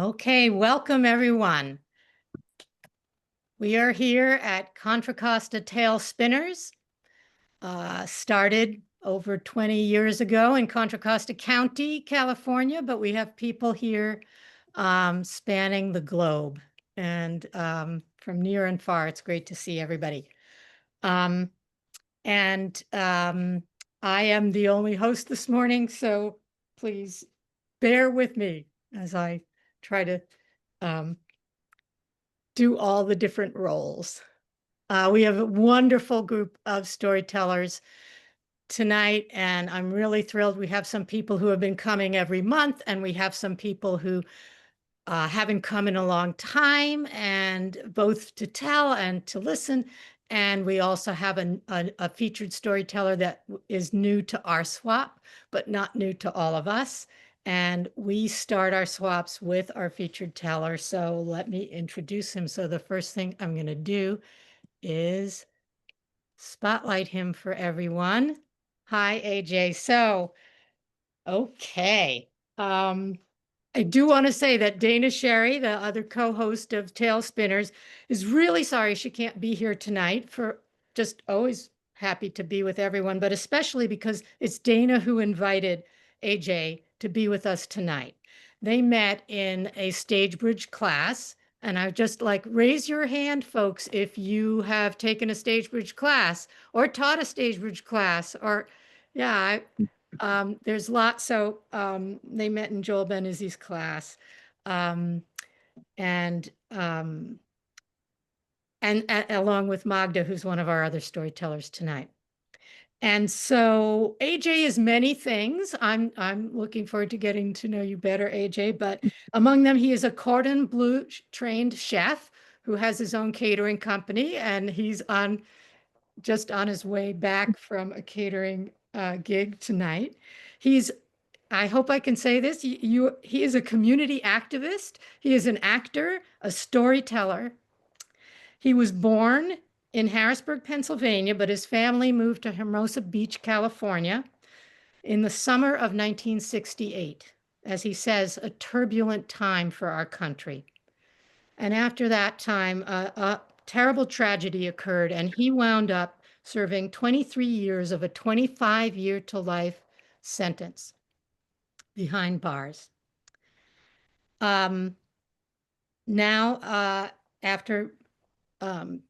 Okay, welcome everyone. We are here at Contra Costa Tail Spinners, started over 20 years ago in Contra Costa County, California, but we have people here spanning the globe and from near and far. It's great to see everybody. I am the only host this morning, so please bear with me as I try to do all the different roles. We have a wonderful group of storytellers tonight, and I'm really thrilled. We have some people who have been coming every month, and we have some people who haven't come in a long time, and both to tell and to listen. And we also have a featured storyteller that is new to our swap, but not new to all of us. And we start our swaps with our featured teller. So let me introduce him. So the first thing I'm going to do is spotlight him for everyone. Hi, AJ. So, okay. I do want to say that Dana Sherry, the other co-host of Tail Spinners, is really sorry she can't be here tonight. For just always happy to be with everyone, but especially because it's Dana who invited AJ to be with us tonight. They met in a StageBridge class, and I just like, raise your hand, folks, if you have taken a StageBridge class or taught a StageBridge class, or yeah, there's lots. So they met in Joel Benizzi's class, um, and along with Magda, who's one of our other storytellers tonight. And so AJ is many things. I'm looking forward to getting to know you better, AJ. But among them, he is a cordon bleu trained chef who has his own catering company, and he's just on his way back from a catering gig tonight. I hope I can say this, he is a community activist. He is an actor, a storyteller. He was born in Harrisburg, Pennsylvania, but his family moved to Hermosa Beach, California in the summer of 1968. As he says, a turbulent time for our country. And after that time, a terrible tragedy occurred, and he wound up serving 23 years of a 25-year to life sentence behind bars. Now, after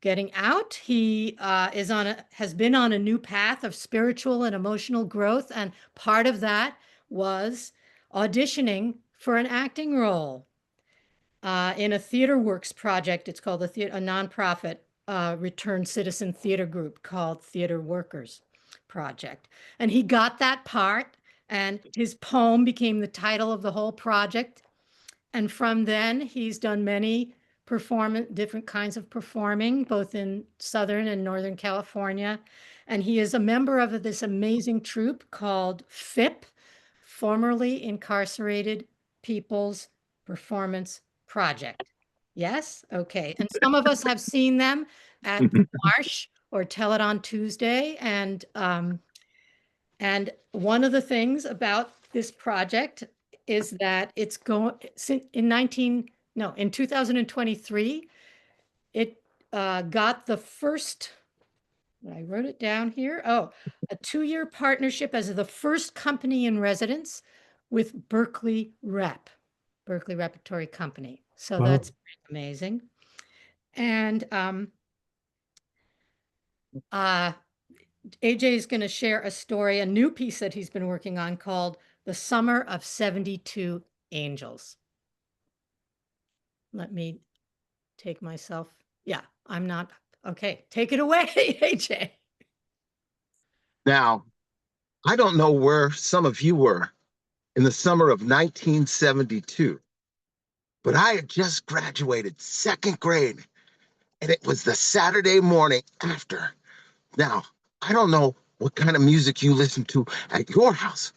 getting out, he has been on a new path of spiritual and emotional growth, and part of that was auditioning for an acting role in a theater works project. It's called a nonprofit returned citizen theater group called Theater Workers Project. And he got that part, and his poem became the title of the whole project. And from then, he's done many different kinds of performing, both in Southern and Northern California. And he is a member of this amazing troupe called FIP, Formerly Incarcerated People's Performance Project. Yes? Okay. And some of us have seen them at the Marsh or Tell It on Tuesday. And one of the things about this project is that it's going in 2023, it got the first, I wrote it down here. Oh, a 2-year partnership as the first company in residence with Berkeley Repertory Company. So wow. That's amazing. And AJ is going to share a story, a new piece that he's been working on called The Summer of 72 Angels. Let me take myself. Yeah, I'm not. Okay, take it away, AJ. Now, I don't know where some of you were in the summer of 1972, but I had just graduated second grade, and it was the Saturday morning after. Now, I don't know what kind of music you listen to at your house,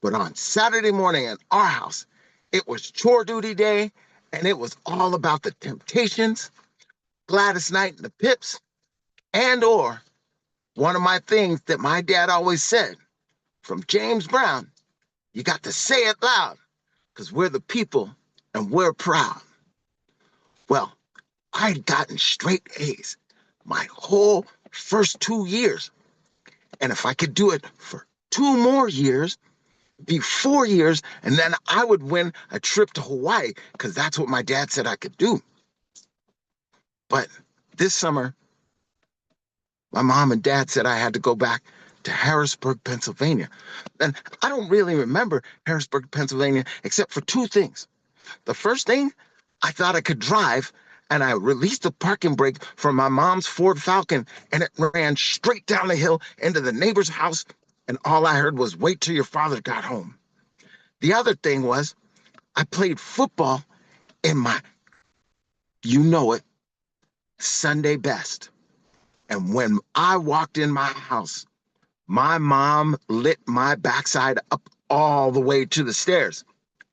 but on Saturday morning at our house, it was chore duty day, and it was all about the Temptations, Gladys Knight and the Pips, and or one of my things that my dad always said, from James Brown, you got to say it loud, because we're the people and we're proud. Well, I'd gotten straight A's my whole first 2 years. And if I could do it for 2 more years, be 4 years, and then I would win a trip to Hawaii because that's what my dad said I could do. But this summer, my mom and dad said I had to go back to Harrisburg, Pennsylvania. And I don't really remember Harrisburg, Pennsylvania, except for two things. The first thing, I thought I could drive, and I released the parking brake from my mom's Ford Falcon, and it ran straight down the hill into the neighbor's house, and all I heard was, "Wait till your father got home." The other thing was, I played football in my, you know it, Sunday best. And when I walked in my house, my mom lit my backside up all the way to the stairs.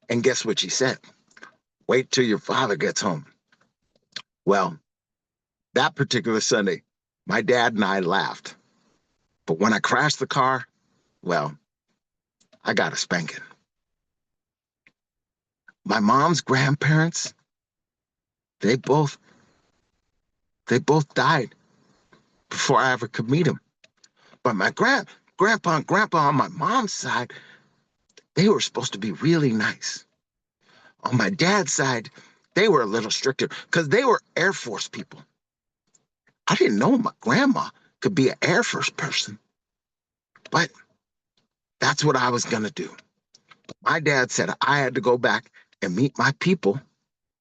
And guess what she said? "Wait till your father gets home." Well, that particular Sunday, my dad and I laughed. But when I crashed the car, well, I got a spanking. My mom's grandparents, they both they both died before I ever could meet them. But my grandpa and grandpa on my mom's side, they were supposed to be really nice. On my dad's side, they were a little stricter because they were Air Force people. I didn't know my grandma could be an Air Force person, but that's what I was going to do. My dad said I had to go back and meet my people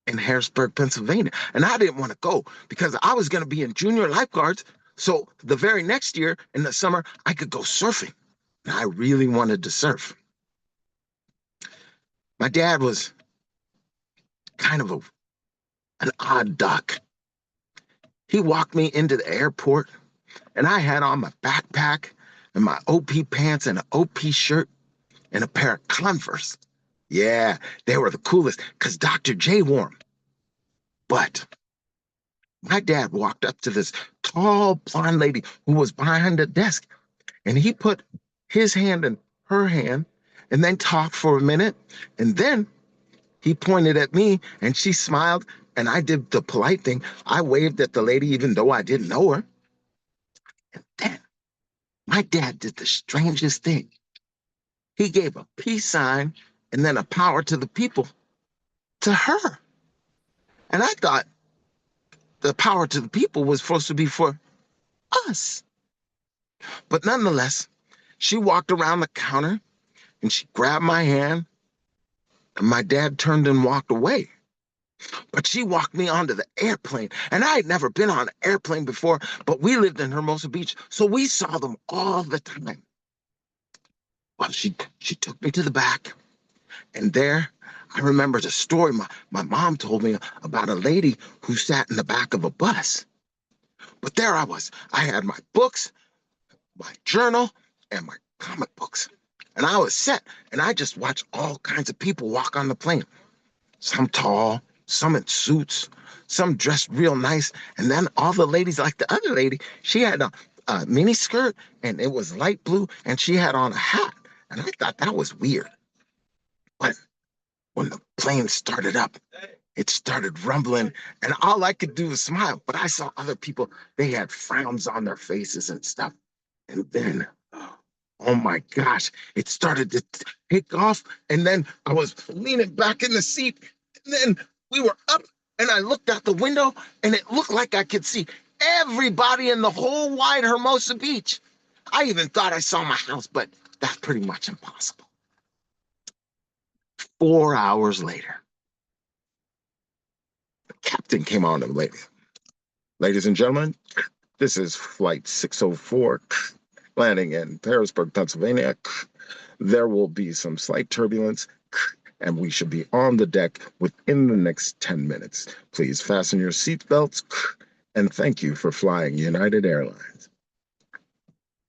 in Harrisburg, Pennsylvania. And I didn't want to go because I was going to be in junior lifeguards. So the very next year in the summer, I could go surfing. And I really wanted to surf. My dad was kind of an odd duck. He walked me into the airport, and I had on my backpack and my OP pants and an OP shirt and a pair of Converse. Yeah, they were the coolest because Dr. J wore them. But my dad walked up to this tall blonde lady who was behind the desk, and he put his hand in her hand and then talked for a minute. And then he pointed at me and she smiled, and I did the polite thing. I waved at the lady even though I didn't know her. And then my dad did the strangest thing. He gave a peace sign and then a power to the people to her. And I thought the power to the people was supposed to be for us. But nonetheless, she walked around the counter and she grabbed my hand, and my dad turned and walked away. But she walked me onto the airplane, and I had never been on an airplane before, but we lived in Hermosa Beach, so we saw them all the time. Well, she took me to the back, and there I remembered a story my mom told me about a lady who sat in the back of a bus. But there I was. I had my books, my journal, and my comic books. And I was set, and I just watched all kinds of people walk on the plane. Some tall, some in suits, some dressed real nice. And then all the ladies, like the other lady, she had a mini skirt, and it was light blue, and she had on a hat. And I thought that was weird. But when the plane started up, it started rumbling, and all I could do was smile. But I saw other people, they had frowns on their faces and stuff. And then, oh my gosh, it started to take off. And then I was leaning back in the seat. And then we were up, and I looked out the window, and it looked like I could see everybody in the whole wide Hermosa Beach. I even thought I saw my house, but that's pretty much impossible. 4 hours later, the captain came on to the lady. "Ladies and gentlemen, this is Flight 604, landing in Harrisburg, Pennsylvania. There will be some slight turbulence, and we should be on the deck within the next 10 minutes. Please fasten your seatbelts, and thank you for flying United Airlines."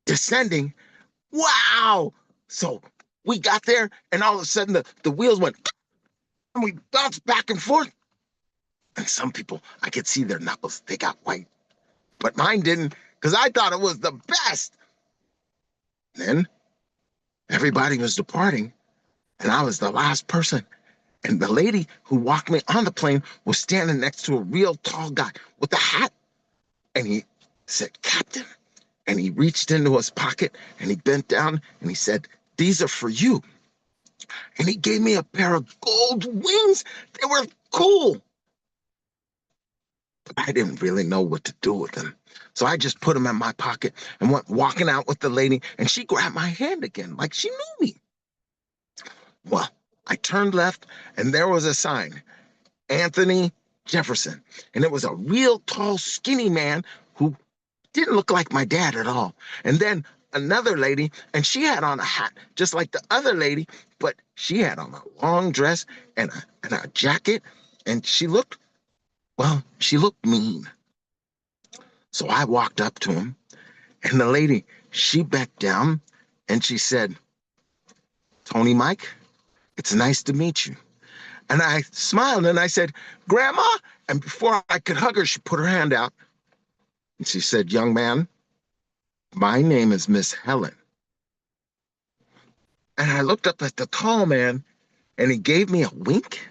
Descending, wow! So we got there, and all of a sudden the wheels went, and we bounced back and forth. And some people, I could see their knuckles, they got white. But mine didn't, because I thought it was the best. Then everybody was departing, and I was the last person. And the lady who walked me on the plane was standing next to a real tall guy with a hat. And he said, "Captain." And he reached into his pocket and he bent down and he said, "These are for you." And he gave me a pair of gold wings. They were cool. But I didn't really know what to do with them. So I just put them in my pocket and went walking out with the lady, and she grabbed my hand again like she knew me. Well, I turned left, and there was a sign, Anthony Jefferson. And it was a real tall, skinny man who didn't look like my dad at all. And then another lady, and she had on a hat just like the other lady, but she had on a long dress and a jacket, and she looked mean. So I walked up to him, and the lady, she bent down, and she said, "Tony Mike, it's nice to meet you." And I smiled and I said, "Grandma." And before I could hug her, she put her hand out and she said, "Young man, my name is Miss Helen." And I looked up at the tall man and he gave me a wink.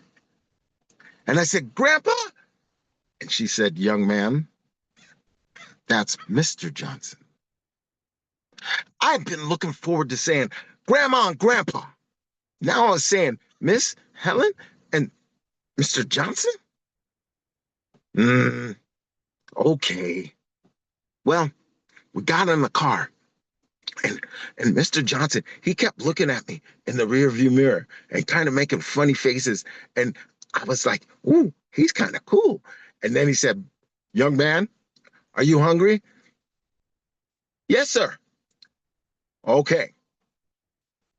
And I said, "Grandpa." And she said, "Young man, that's Mr. Johnson." I've been looking forward to saying Grandma and Grandpa. Now I was saying Miss Helen and Mr. Johnson? Okay. Well, we got in the car, and Mr. Johnson, he kept looking at me in the rearview mirror and kind of making funny faces. And I was like, "Ooh, he's kind of cool." And then he said, "Young man, are you hungry?" "Yes, sir." "Okay."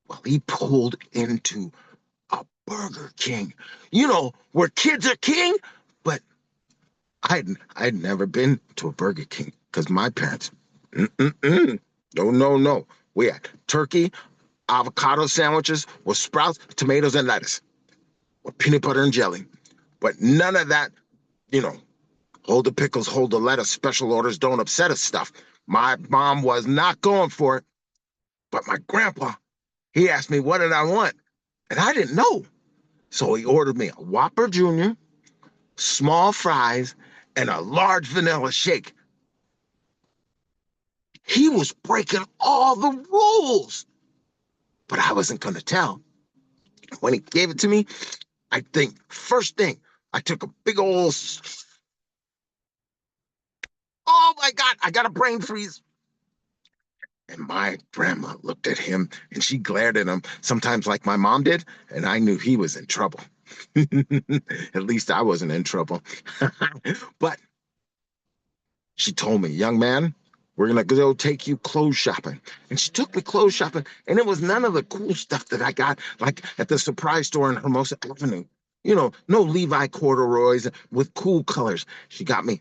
Well, he pulled into a Burger King, where kids are king. But I'd never been to a Burger King because my parents, no, no, no. We had turkey, avocado sandwiches with sprouts, tomatoes, and lettuce, with peanut butter and jelly. But none of that, you know, hold the pickles, hold the lettuce, special orders, don't upset us stuff. My mom was not going for it. But my grandpa, he asked me what did I want, and I didn't know. So he ordered me a Whopper Jr., small fries, and a large vanilla shake. He was breaking all the rules, but I wasn't going to tell. When he gave it to me, I think first thing, I took a big old, oh my God, I got a brain freeze. And my grandma looked at him and she glared at him, sometimes like my mom did, and I knew he was in trouble. At least I wasn't in trouble. But she told me, "Young man, we're going to go take you clothes shopping." And she took me clothes shopping, and it was none of the cool stuff that I got, like at the surprise store in Hermosa Avenue. No Levi corduroys with cool colors. She got me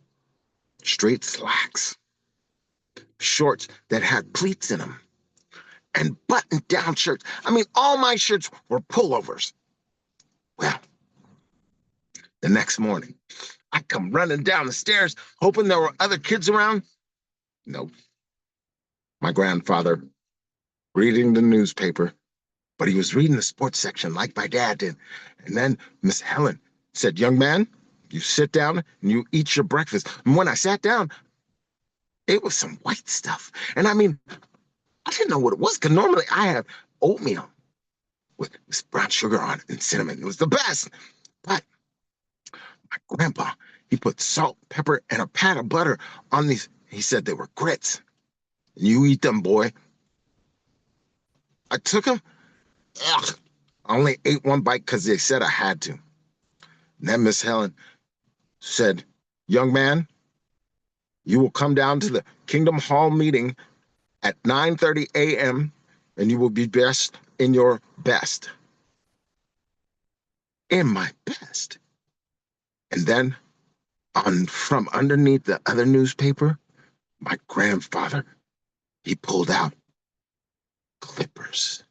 straight slacks, shorts that had pleats in them, and button down shirts. I mean, all my shirts were pullovers. Well, the next morning, I come running down the stairs, hoping there were other kids around. No, my grandfather reading the newspaper, but he was reading the sports section like my dad did. And then Miss Helen said, "Young man, you sit down and you eat your breakfast." And when I sat down, it was some white stuff. And I mean, I didn't know what it was because normally I have oatmeal with brown sugar on it and cinnamon. It was the best. But my grandpa, he put salt, pepper, and a pat of butter on these. He said they were grits. "You eat them, boy." I took them. Ugh. I only ate one bite because they said I had to. And then Miss Helen said, "Young man, you will come down to the Kingdom Hall meeting at 9:30 a.m. and you will be best in your best." In my best. And then from underneath the other newspaper, my grandfather, he pulled out clippers.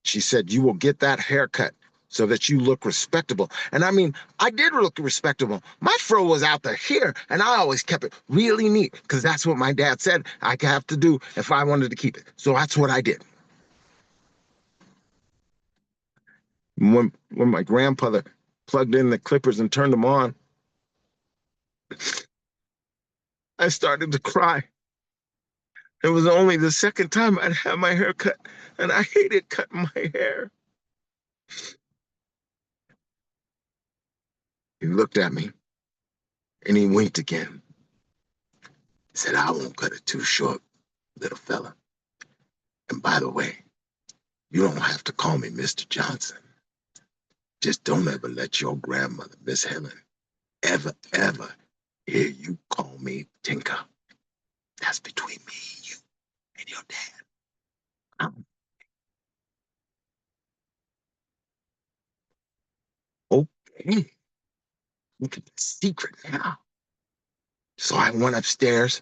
She said, "You will get that haircut so that you look respectable." And I mean, I did look respectable. My fro was out the here, and I always kept it really neat because that's what my dad said I have to do if I wanted to keep it. So that's what I did. When my grandfather plugged in the clippers and turned them on, I started to cry. It was only the second time I'd had my hair cut, and I hated cutting my hair. He looked at me and he winked again. He said, I won't cut it too short, little fella. And by the way, you don't have to call me Mr. Johnson. Just don't ever let your grandmother, Miss Helen, ever hear you call me Tinker. That's between me, you, and your dad. Okay, look at the secret now. So I went upstairs,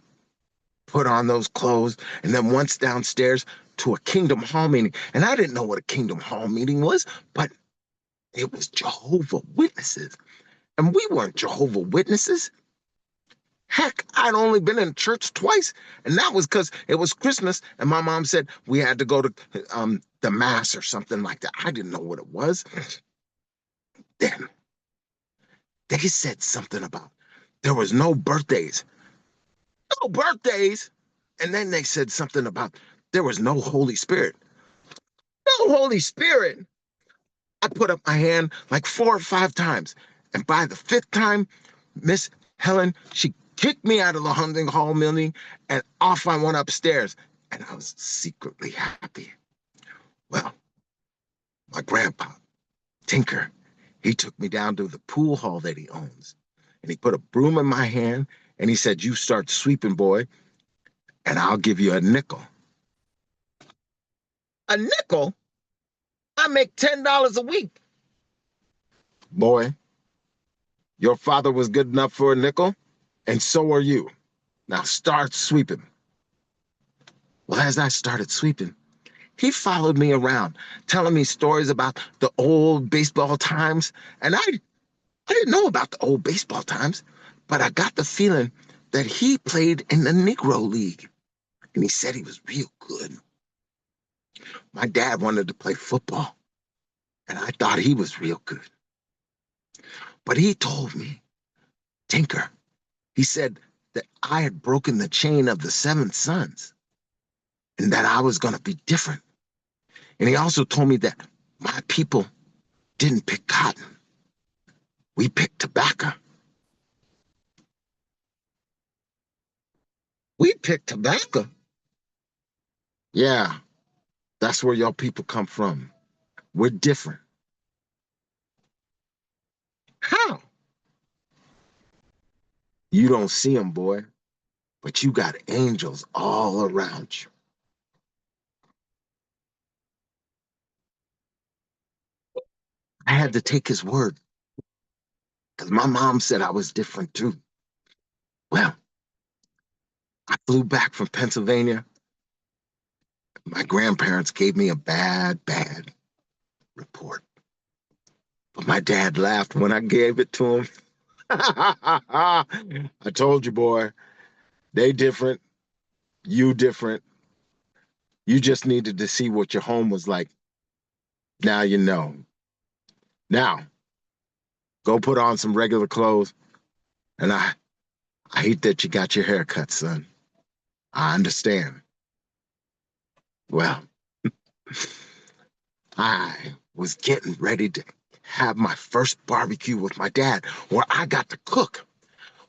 put on those clothes, and then once downstairs to a Kingdom Hall meeting. And I didn't know what a Kingdom Hall meeting was, but it was Jehovah Witnesses. And we weren't Jehovah Witnesses. Heck, I'd only been in church twice, and that was because it was Christmas, and my mom said we had to go to the mass or something like that. I didn't know what it was. Then they said something about there was no birthdays. No birthdays. And then they said something about there was no Holy Spirit. No Holy Spirit. I put up my hand like 4 or 5 times. And by the fifth time, Miss Helen, she kicked me out of the hunting hall meeting, and off I went upstairs. And I was secretly happy. Well, my grandpa, Tinker, he took me down to the pool hall that he owns. And he put a broom in my hand and he said, you start sweeping, boy, and I'll give you a nickel. A nickel? I make $10 a week. Boy, your father was good enough for a nickel, and so are you. Now start sweeping. Well, as I started sweeping, he followed me around, telling me stories about the old baseball times. And I didn't know about the old baseball times, but I got the feeling that he played in the Negro League. And he said he was real good. My dad wanted to play football, and I thought he was real good. But he told me, Tinker, he said that I had broken the chain of the seven sons and that I was going to be different. And he also told me that my people didn't pick cotton. We picked tobacco. We picked tobacco? Yeah, that's where y'all people come from. We're different. How? You don't see them, boy, but you got angels all around you. I had to take his word because my mom said I was different too. Well, I flew back from Pennsylvania. My grandparents gave me a bad report. But my dad laughed when I gave it to him. I told you, boy, they different, you different. You just needed to see what your home was like. Now you know. Now, go put on some regular clothes. And I hate that you got your hair cut, son. I understand. Well, I was getting ready to have my first barbecue with my dad, where I got to cook.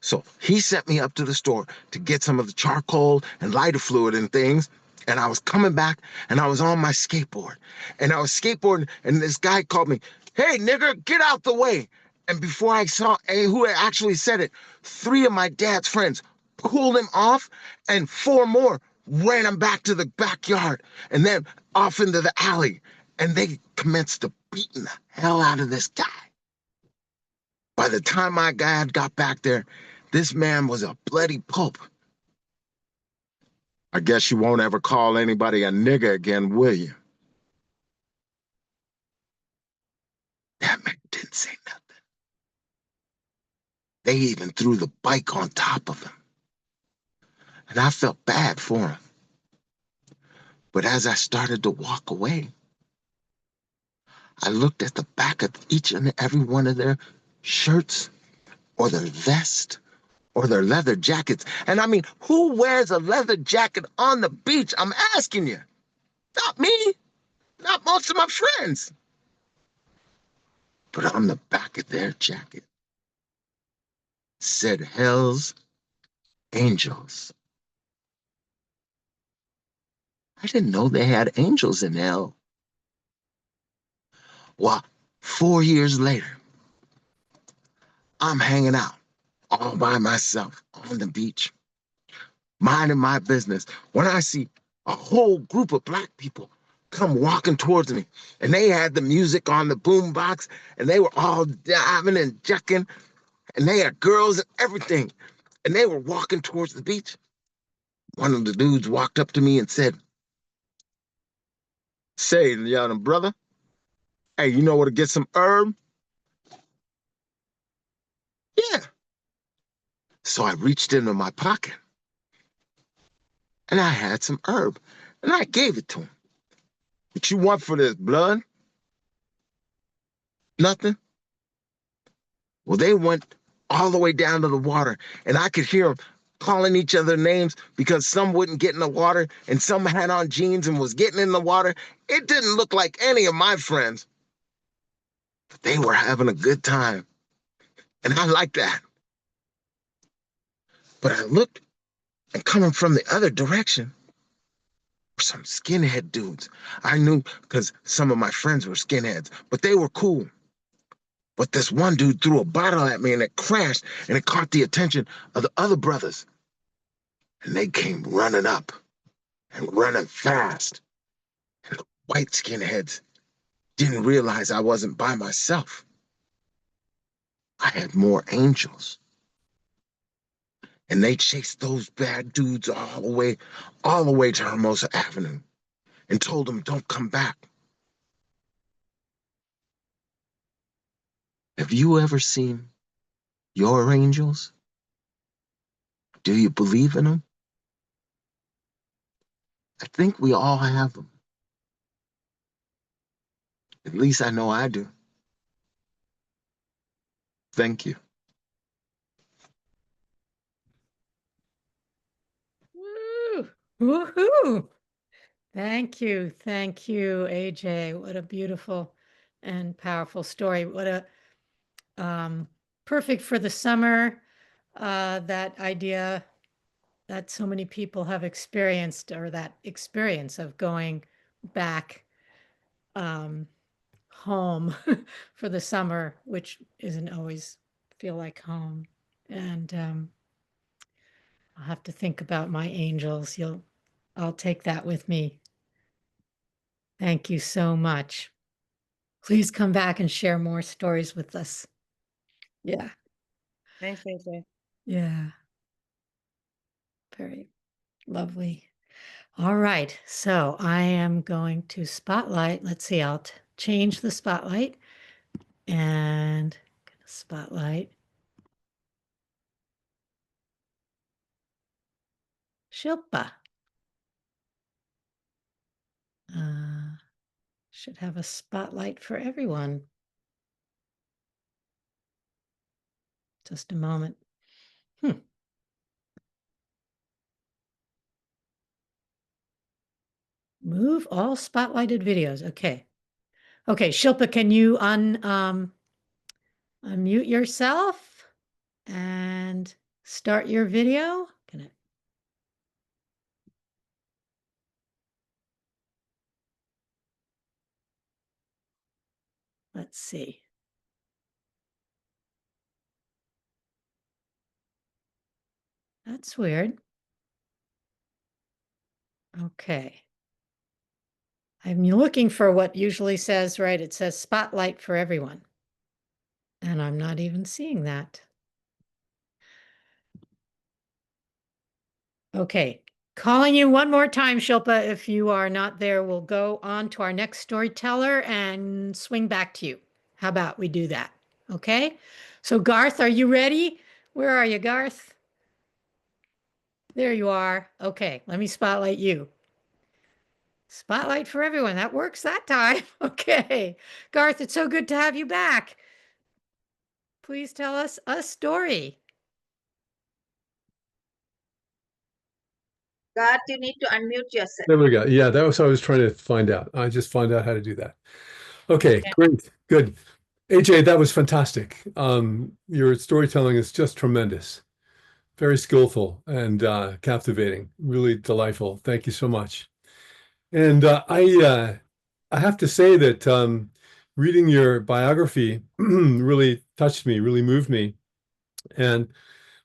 So he sent me up to the store to get some of the charcoal and lighter fluid and things. And I was coming back and I was on my skateboard. And I was skateboarding and this guy called me, hey, nigger, get out the way. And before I saw who actually said it, 3 of my dad's friends pulled him off and 4 more ran him back to the backyard and then off into the alley. And they commenced to beating the hell out of this guy. By the time my dad got back there, this man was a bloody pulp. I guess you won't ever call anybody a nigger again, will you? That man didn't say nothing. They even threw the bike on top of him. And I felt bad for him. But as I started to walk away, I looked at the back of each and every one of their shirts or their vest or their leather jackets. And I mean, who wears a leather jacket on the beach? I'm asking you. Not me, not most of my friends. But on the back of their jacket said Hell's Angels. I didn't know they had angels in hell. Well, 4 years later, I'm hanging out all by myself on the beach, minding my business, when I see a whole group of black people come walking towards me. And they had the music on the boombox, and they were all diving and jucking, and they had girls and everything. And they were walking towards the beach. One of the dudes walked up to me and said, "Say, young brother, hey, you know where to get some herb?" Yeah. So I reached into my pocket and I had some herb and I gave it to him. "What you want for this, blood?" "Nothing." Well, they went all the way down to the water, and I could hear them calling each other names because some wouldn't get in the water and some had on jeans and was getting in the water. It didn't look like any of my friends, but they were having a good time, and I liked that. But I looked, and coming from the other direction were some skinhead dudes. I knew because some of my friends were skinheads, but they were cool. But this one dude threw a bottle at me and it crashed and it caught the attention of the other brothers. And they came running up and running fast. And the white skinheads didn't realize I wasn't by myself. I had more angels. And they chased those bad dudes all the way to Hermosa Avenue and told them, "Don't come back." Have you ever seen your angels? Do you believe in them? I think we all have them. At least I know I do. Thank you. Woo! Woohoo! Thank you, AJ. What a beautiful and powerful story. What a perfect for the summer. That idea that so many people have experienced, or that experience of going back home for the summer, which isn't always feel like home. And I'll have to think about my angels. I'll take that with me. Thank you so much. Please come back and share more stories with us. Yeah. Thanks, AJ. Yeah. Very lovely. All right. So I am going to spotlight. Let's see. I'll change the spotlight and spotlight Shilpa. Should have a spotlight for everyone. Just a moment. Move all spotlighted videos. Okay. Okay, Shilpa, can you unmute yourself and start your video? Let's see. That's weird. Okay. I'm looking for what usually says, right? It says spotlight for everyone. And I'm not even seeing that. Okay. Calling you one more time, Shilpa. If you are not there, we'll go on to our next storyteller and swing back to you. How about we do that? Okay. So Garth, are you ready? Where are you, Garth? There you are. Okay. Let me spotlight you. Spotlight for everyone. That works that time. Okay. Garth, it's so good to have you back. Please tell us a story. Garth, you need to unmute yourself. There we go. Yeah, that was what I was trying to find out. I just found out how to do that. Okay, great. Good. AJ, that was fantastic. Your storytelling is just tremendous. Very skillful and captivating. Really delightful. Thank you so much. And I have to say that reading your biography really touched me, really moved me. And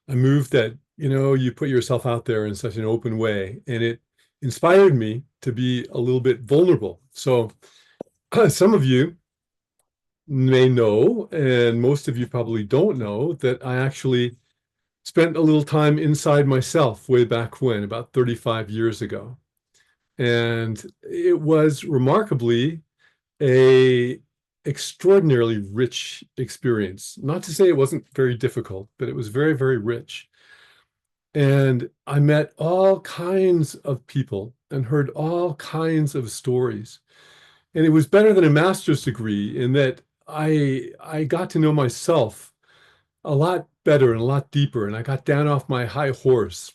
I moved that, you put yourself out there in such an open way, and it inspired me to be a little bit vulnerable. So some of you may know, and most of you probably don't know, that I actually spent a little time inside myself way back when, about 35 years ago. And it was remarkably a extraordinarily rich experience. Not to say it wasn't very difficult, but it was very, very rich. And I met all kinds of people and heard all kinds of stories. And it was better than a master's degree in that I got to know myself a lot better and a lot deeper. And I got down off my high horse.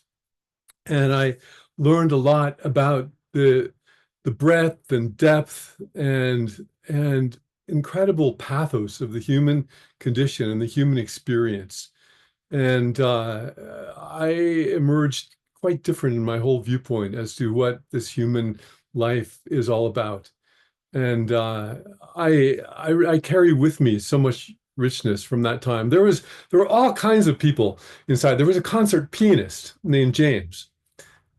And I learned a lot about the breadth and depth and incredible pathos of the human condition and the human experience. And I emerged quite different in my whole viewpoint as to what this human life is all about. And I carry with me so much richness from that time. There were all kinds of people inside. There was a concert pianist named James.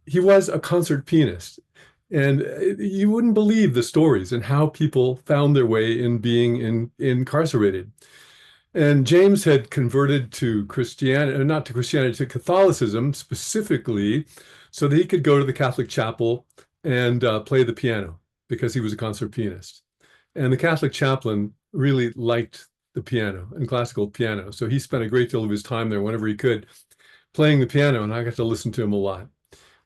He was a concert pianist. And you wouldn't believe the stories and how people found their way in being incarcerated. And James had converted to Christianity, not to Christianity, to Catholicism specifically, so that he could go to the Catholic chapel and play the piano because he was a concert pianist. And the Catholic chaplain really liked the piano and classical piano. So he spent a great deal of his time there whenever he could playing the piano, and I got to listen to him a lot.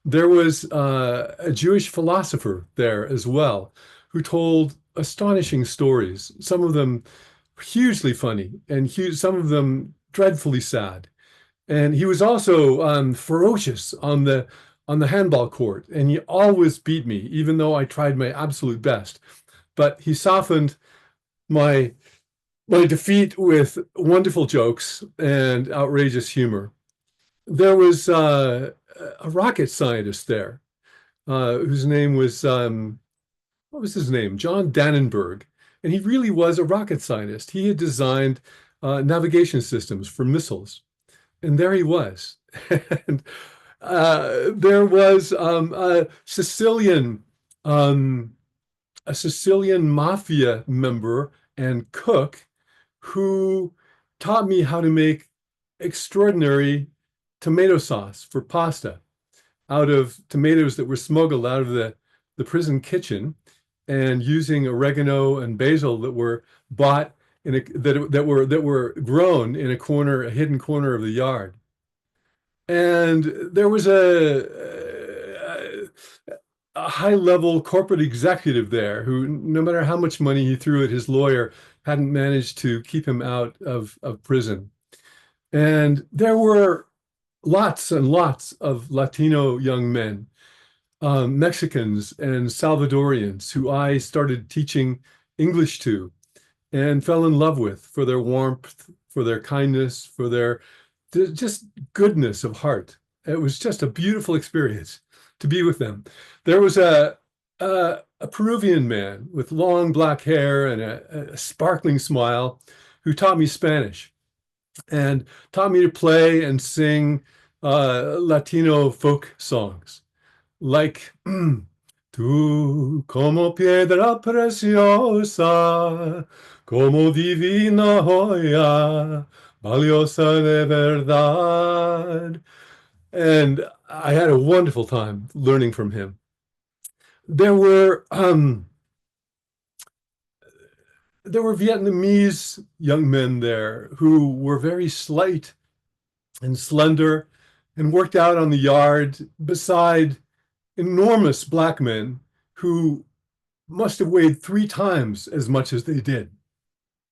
There was a Jewish philosopher there as well who told astonishing stories, some of them hugely funny and some of them dreadfully sad. And he was also ferocious on the handball court, and he always beat me, even though I tried my absolute best. But he softened my defeat with wonderful jokes and outrageous humor. There was a rocket scientist there whose name was, what was his name? John Dannenberg. And he really was a rocket scientist. He had designed navigation systems for missiles. And there he was. And there was a Sicilian mafia member and cook who taught me how to make extraordinary tomato sauce for pasta out of tomatoes that were smuggled out of the prison kitchen, and using oregano and basil that were bought that were grown in a hidden corner of the yard. And there was a high-level corporate executive there who, no matter how much money he threw at his lawyer, hadn't managed to keep him out of prison. And there were lots and lots of Latino young men, Mexicans and Salvadorians who I started teaching English to and fell in love with for their warmth, for their kindness, for their just goodness of heart. It was just a beautiful experience to be with them. There was a Peruvian man with long black hair and a sparkling smile who taught me Spanish and taught me to play and sing Latino folk songs like Tú como piedra preciosa, como divina joya, valiosa de verdad. And I had a wonderful time learning from him. There were Vietnamese young men there who were very slight and slender and worked out on the yard beside enormous black men who must have weighed 3 times as much as they did,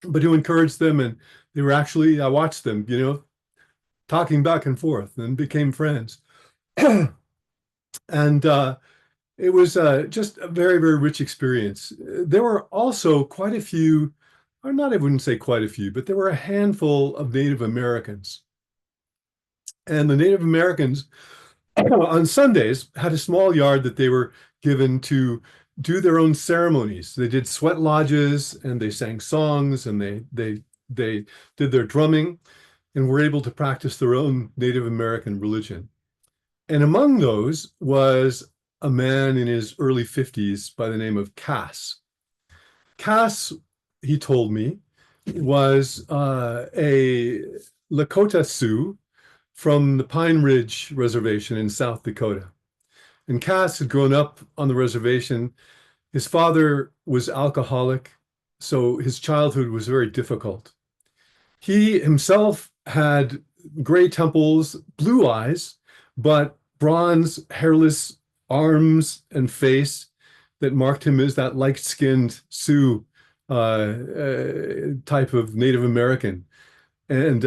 but who encouraged them. And they were actually, I watched them, talking back and forth and became friends. And it was just a very, very rich experience. There were also quite a few, or not, I wouldn't say quite a few, but there were a handful of Native Americans. And the Native Americans on Sundays had a small yard that they were given to do their own ceremonies. They did sweat lodges and they sang songs and they did their drumming and were able to practice their own Native American religion. And among those was a man in his early 50s by the name of Cass. Cass, he told me, was a Lakota Sioux from the Pine Ridge Reservation in South Dakota. And Cass had grown up on the reservation. His father was alcoholic, so his childhood was very difficult. He himself had gray temples, blue eyes, but bronze, hairless arms and face that marked him as that light-skinned Sioux type of Native American. And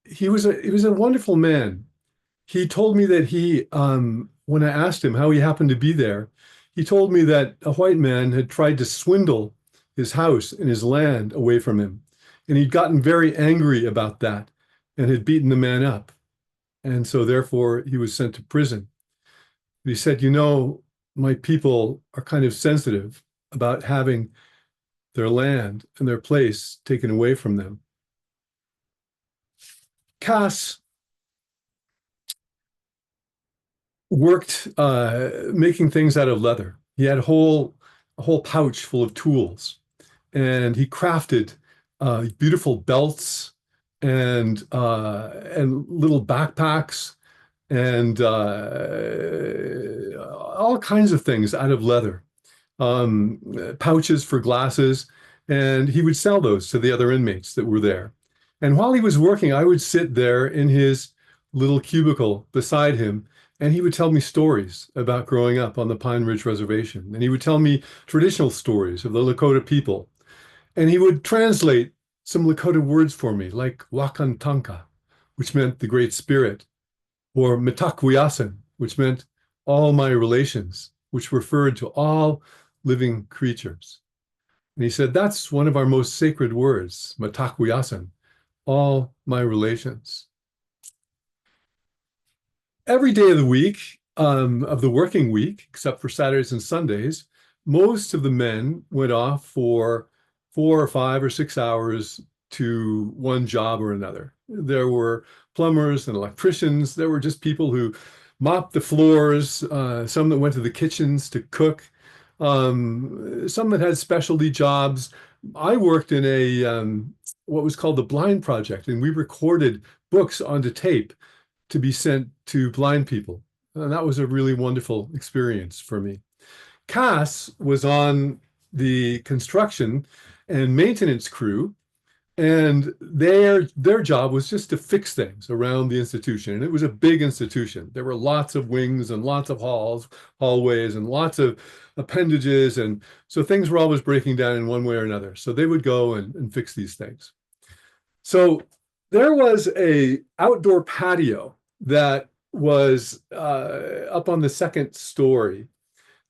he was a wonderful man. He told me that when I asked him how he happened to be there, he told me that a white man had tried to swindle his house and his land away from him. And he'd gotten very angry about that and had beaten the man up. And so therefore he was sent to prison. He said, my people are kind of sensitive about having their land and their place taken away from them. Cass worked making things out of leather. He had a whole pouch full of tools, and he crafted beautiful belts and little backpacks and all kinds of things out of leather, pouches for glasses, and he would sell those to the other inmates that were there. And while he was working, I would sit there in his little cubicle beside him, and he would tell me stories about growing up on the Pine Ridge Reservation. And he would tell me traditional stories of the Lakota people. And he would translate some Lakota words for me, like Wakantanka, which meant the Great Spirit, or Mitakuyasan, which meant all my relations, which referred to all living creatures. And he said, that's one of our most sacred words, Mitakuyasan, all my relations. Every day of the week, of the working week, except for Saturdays and Sundays, most of the men went off for 4 or 5 or 6 hours to one job or another. There were plumbers and electricians. There were just people who mopped the floors, some that went to the kitchens to cook, some that had specialty jobs. I worked in what was called the Blind Project, and we recorded books onto tape to be sent to blind people. And that was a really wonderful experience for me. Cass was on the construction and maintenance crew, and their job was just to fix things around the institution. And it was a big institution. There were lots of wings and lots of hallways, and lots of appendages. And so things were always breaking down in one way or another. So they would go and fix these things. So there was a outdoor patio that was up on the second story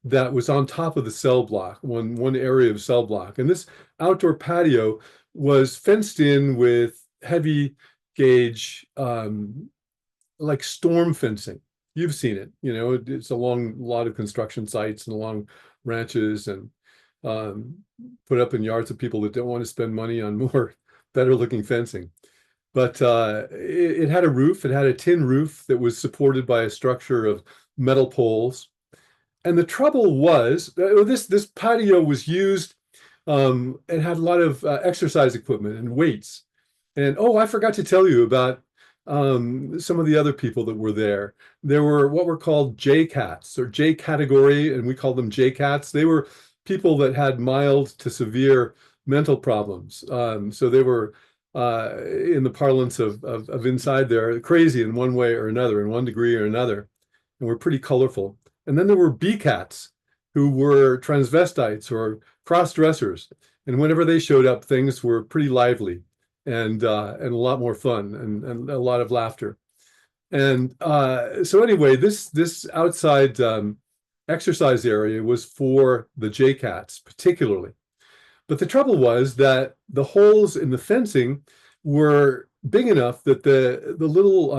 that was on top of the cell block, one area of cell block. And this outdoor patio was fenced in with heavy gauge, like storm fencing. You've seen it, it's along a lot of construction sites and along ranches, and put up in yards of people that don't want to spend money on more better looking fencing. But it had a roof. It had a tin roof that was supported by a structure of metal poles. And the trouble was, this patio was used, it had a lot of exercise equipment and weights. And I forgot to tell you about some of the other people that were there. There were what were called J-Cats, or J category, and we called them J-Cats. They were people that had mild to severe mental problems. So they were, in the parlance of inside there, crazy in one way or another, in one degree or another, and were pretty colorful. And then there were B-Cats, who were transvestites or cross-dressers. And whenever they showed up, things were pretty lively and a lot more fun and a lot of laughter. And so anyway, this outside exercise area was for the J-Cats particularly. But the trouble was that the holes in the fencing were big enough that the little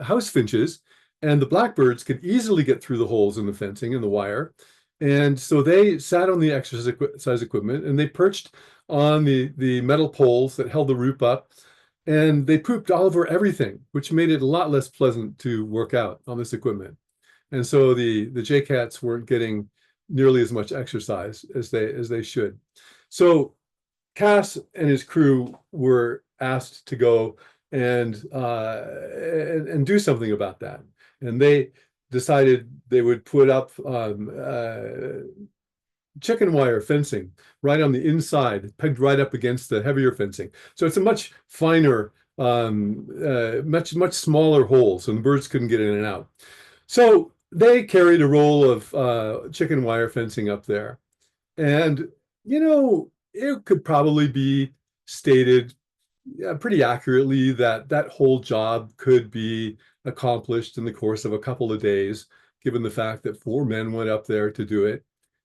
house finches and the blackbirds could easily get through the holes in the fencing and the wire. And so they sat on the exercise equipment and they perched on the metal poles that held the roof up, and they pooped all over everything, which made it a lot less pleasant to work out on this equipment. And so the J-Cats weren't getting nearly as much exercise as they should. So Cass and his crew were asked to go and do something about that. And they decided they would put up chicken wire fencing right on the inside, pegged right up against the heavier fencing. So it's a much finer, much smaller hole, so the birds couldn't get in and out. So they carried a roll of chicken wire fencing up there. And, you know, it could probably be stated pretty accurately that that whole job could be accomplished in the course of a couple of days, given the fact that 4 men went up there to do it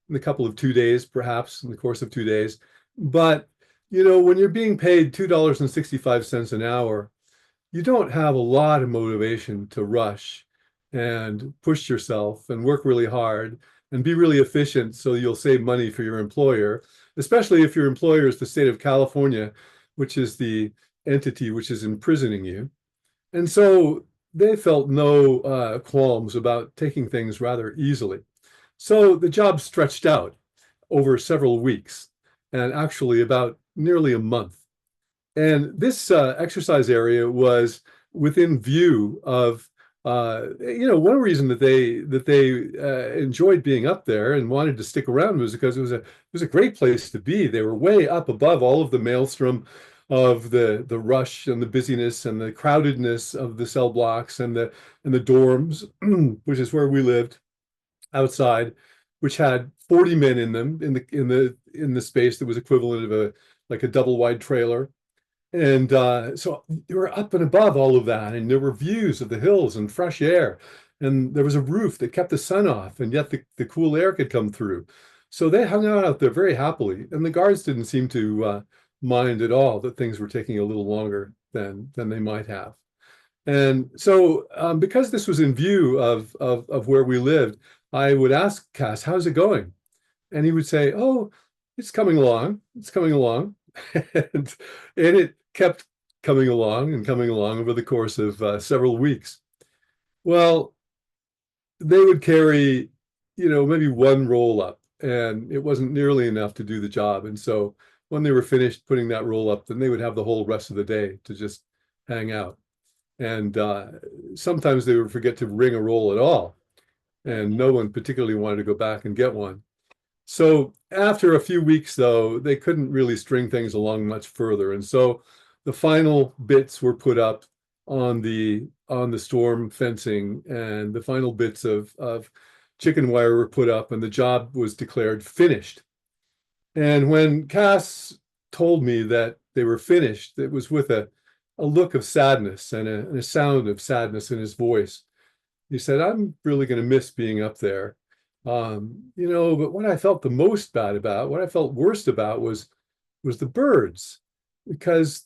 in a couple of 2 days, perhaps in the course of 2 days. But, you know, when you're being paid $2.65 an hour, you don't have a lot of motivation to rush and push yourself and work really hard and be really efficient so you'll save money for your employer, especially if your employer is the state of California, which is the entity which is imprisoning you. And so they felt no qualms about taking things rather easily. So the job stretched out over several weeks and actually about nearly a month. And this exercise area was within view of, you know, one reason that they enjoyed being up there and wanted to stick around was because it was a great place to be. They were way up above all of the maelstrom of the rush and the busyness and the crowdedness of the cell blocks and the dorms, which is where we lived outside, which had 40 men in them in the space that was equivalent of a double wide trailer. And so you were up and above all of that, and there were views of the hills and fresh air, and there was a roof that kept the sun off, and yet the cool air could come through. So they hung out there very happily, and the guards didn't seem to mind at all that things were taking a little longer than they might have. And so because this was in view of where we lived, I would ask Cass, how's it going? And he would say, oh, it's coming along. It's coming along. and it kept coming along and coming along over the course of several weeks. Well, they would carry, you know, maybe one roll up, and it wasn't nearly enough to do the job. And so when they were finished putting that roll up, then they would have the whole rest of the day to just hang out. And sometimes they would forget to ring a roll at all, and no one particularly wanted to go back and get one. So after a few weeks, though, they couldn't really string things along much further. And so the final bits were put up on the storm fencing, and the final bits of chicken wire were put up, and the job was declared finished. And when Cass told me that they were finished, it was with a look of sadness and a sound of sadness in his voice. He said, I'm really going to miss being up there. You know, but what I felt the most bad about, what I felt worst about was the birds, because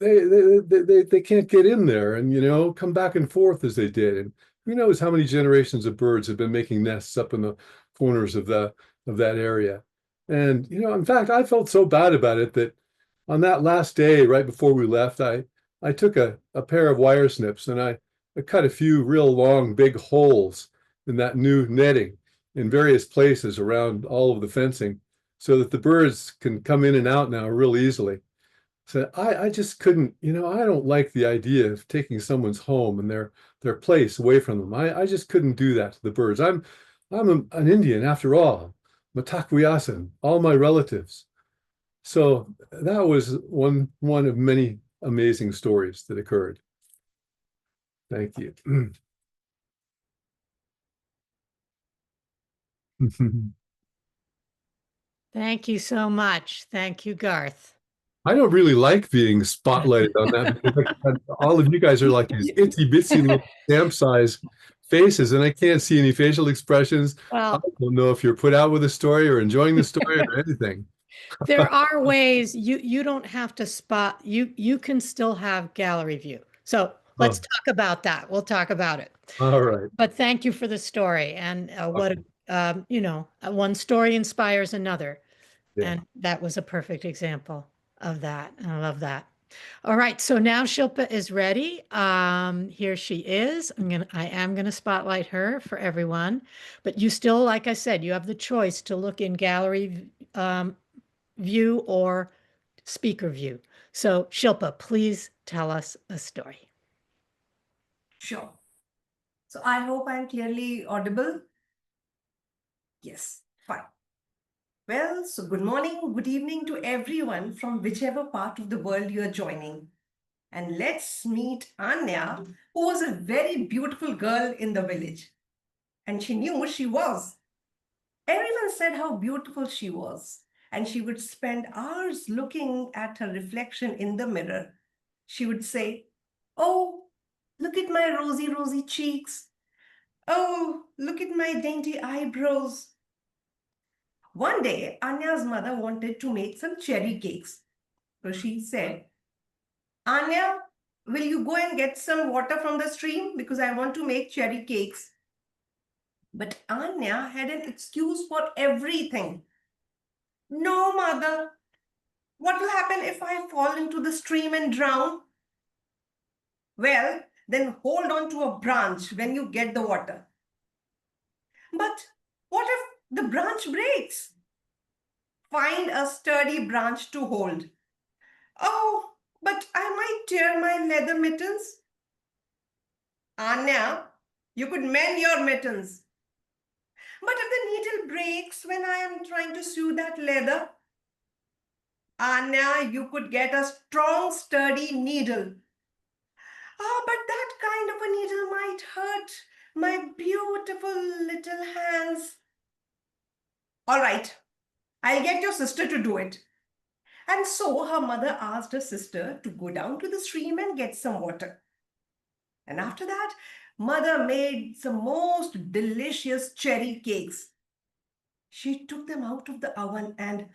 they can't get in there and, you know, come back and forth as they did. And who knows how many generations of birds have been making nests up in the corners of that area. And, you know, in fact, I felt so bad about it that on that last day, right before we left, I took a pair of wire snips and I cut a few real long, big holes in that new netting in various places around all of the fencing so that the birds can come in and out now real easily. So I just couldn't, you know, I don't like the idea of taking someone's home and their place away from them. I just couldn't do that to the birds. I'm an Indian after all, Matakuyasan, all my relatives. So that was one of many amazing stories that occurred. Thank you. Thank you so much. Thank you, Garth. I don't really like being spotlighted on that because all of you guys are like these itsy bitsy little stamp size faces, and I can't see any facial expressions. I Well, don't know if you're put out with a story or enjoying the story or anything. there are ways you don't have to spot you can still have gallery view. So let's Oh, talk about that. We'll talk about it. all right. But thank you for the story and what one story inspires another. Yeah. And that was a perfect example of that. And I love that. All right, so now Shilpa is ready. Here she is. I am gonna spotlight her for everyone, but you still, like I said, you have the choice to look in gallery view or speaker view. So Shilpa, please tell us a story. Sure. So I hope I'm clearly audible. Yes, fine. Well, so good morning, good evening to everyone from whichever part of the world you're joining. And let's meet Anya, who was a very beautiful girl in the village. And she knew she was. Everyone said how beautiful she was. And she would spend hours looking at her reflection in the mirror. She would say, "Oh, look at my rosy, rosy cheeks. Oh, look at my dainty eyebrows." One day, Anya's mother wanted to make some cherry cakes. So she said, "Anya, will you go and get some water from the stream? Because I want to make cherry cakes." But Anya had an excuse for everything. "No, mother. What will happen if I fall into the stream and drown?" "Well, then hold on to a branch when you get the water." "But what if the branch breaks?" "Find a sturdy branch to hold." "Oh, but I might tear my leather mittens." "Anya, you could mend your mittens." "But if the needle breaks when I am trying to sew that leather?" "Anya, you could get a strong, sturdy needle." "Ah, but that kind of a needle might hurt my beautiful little hands." "All right, I'll get your sister to do it." And so her mother asked her sister to go down to the stream and get some water. And after that, mother made some most delicious cherry cakes. She took them out of the oven and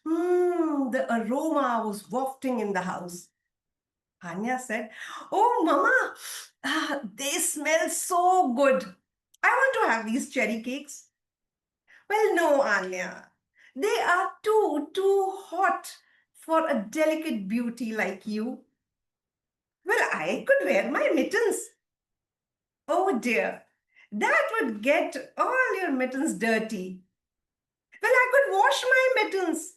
the aroma was wafting in the house. Anya said, "Oh, Mama, they smell so good. I want to have these cherry cakes." "Well, no, Anya. They are too hot for a delicate beauty like you." "Well, I could wear my mittens." "Oh dear, that would get all your mittens dirty." "Well, I could wash my mittens."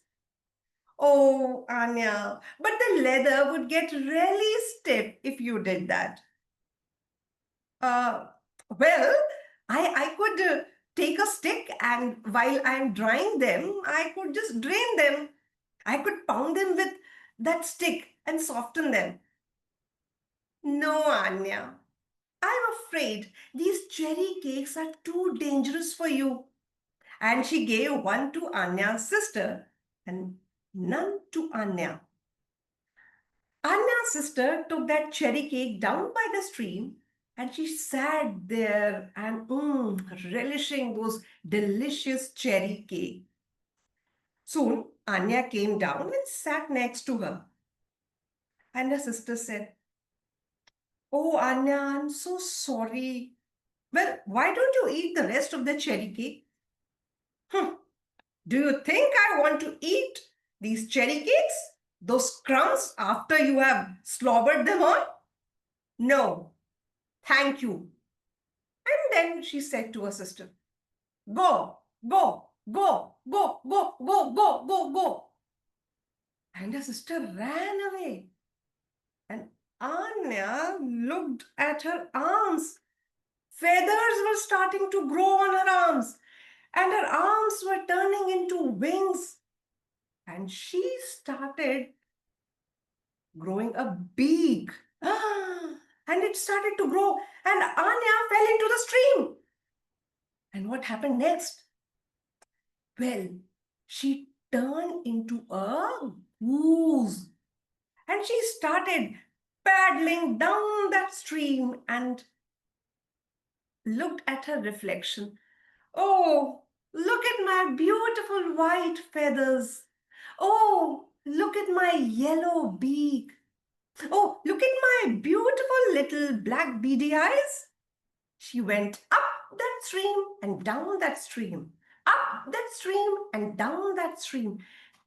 "Oh, Anya, but the leather would get really stiff if you did that." Uh, well, I could take a stick and while I'm drying them, I could just drain them. I could pound them with that stick and soften them." "No, Anya, I'm afraid these cherry cakes are too dangerous for you." And she gave one to Anya's sister and none to Anya. Anya's sister took that cherry cake down by the stream and she sat there and relishing those delicious cherry cake. Soon, Anya came down and sat next to her. And her sister said, "Oh, Anya, I'm so sorry. Well, why don't you eat the rest of the cherry cake?" "Do you think I want to eat these cherry cakes? Those crumbs after you have slobbered them on? No, thank you." And then she said to her sister, "Go, go, go, go, go, go, go, go, go." And her sister ran away. And Anya looked at her arms. Feathers were starting to grow on her arms, and her arms were turning into wings. And she started growing a beak. And it started to grow, and Anya fell into the stream. And what happened next? Well, she turned into a goose and she started paddling down that stream and looked at her reflection. Oh, look at my beautiful white feathers. Oh, look at my yellow beak. Oh, look at my beautiful little black beady eyes. She went up that stream and down that stream, up that stream and down that stream,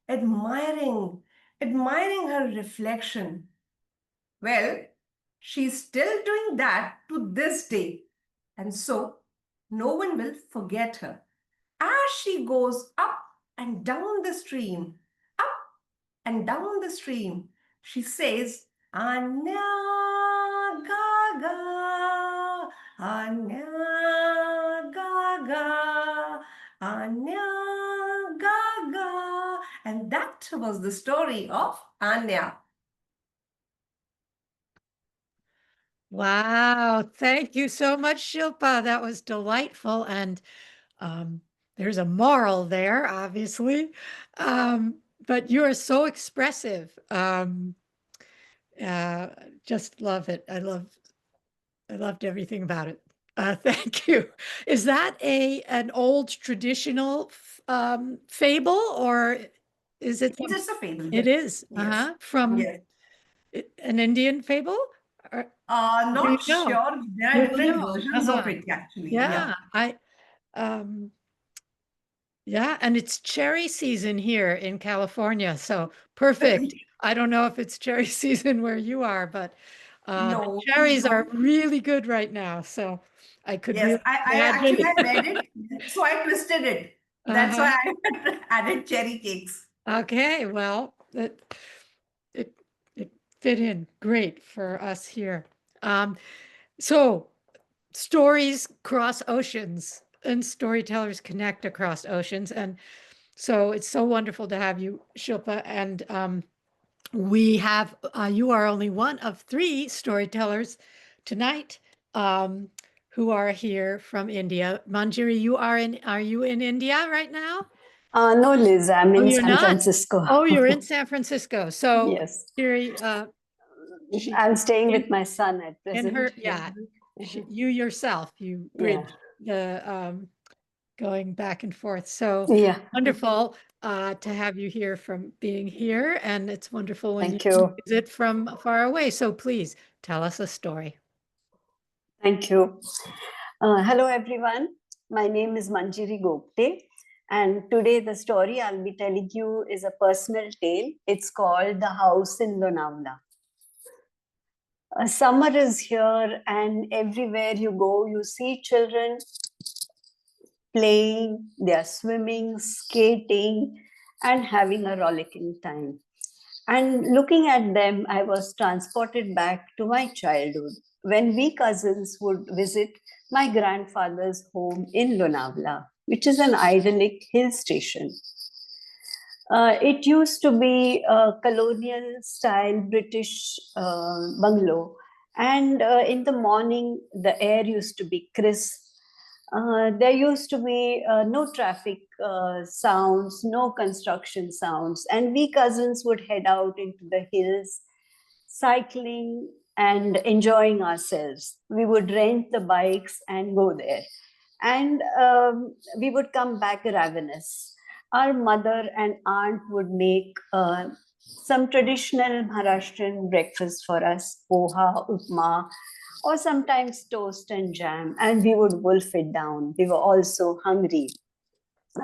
admiring her reflection. Well, she's still doing that to this day. And so no one will forget her. As she goes up and down the stream, up and down the stream, she says, Anya Gaga, Anya Gaga, Anya Gaga. And that was the story of Anya. Wow, thank you so much, Shilpa. That was delightful. And there's a moral there, obviously. But you are so expressive. Just love it. I loved everything about it. Thank you. Is that an old traditional fable, or is it? It's just a fable. It is. Yes. From Yes. an Indian fable? Or do you Not know? sure. There Do are you different know? versions of it, actually. Yeah, yeah, and it's cherry season here in California, so perfect. I don't know if it's cherry season where you are, but the No, cherries no. are really good right now, so I could Yes, really I imagine. actually I read it, so I twisted it. That's Uh-huh. why I added cherry cakes. Okay, well, it it fit in great for us here. So stories cross oceans and storytellers connect across oceans. And so it's so wonderful to have you, Shilpa. And we have, you are only one of 3 storytellers tonight who are here from India. Manjiri, are you in India right now? No, Liz, I'm Oh, in you're San not? Francisco. Oh, you're in San Francisco. So Yes. Manjiri, she, I'm staying in- with my son at in present. her, yeah, you yourself, you Yeah. bridge the going back and forth. So Yeah. wonderful to have you here from being here. And it's wonderful when Thank you you. visit from far away. So please tell us a story. Thank you. Hello, everyone. My name is Manjiri Gopte. And today the story I'll be telling you is a personal tale. It's called The House in Lonavala. Summer is here, and everywhere you go, you see children playing, they are swimming, skating, and having a rollicking time. And looking at them, I was transported back to my childhood when we cousins would visit my grandfather's home in Lonavala, which is an idyllic hill station. It used to be a colonial style British bungalow. And in the morning, the air used to be crisp. There used to be no traffic sounds, no construction sounds. And we cousins would head out into the hills, cycling and enjoying ourselves. We would rent the bikes and go there. And we would come back ravenous. Our mother and aunt would make some traditional Maharashtrian breakfast for us, poha, upma, or sometimes toast and jam, and we would wolf it down. We were also hungry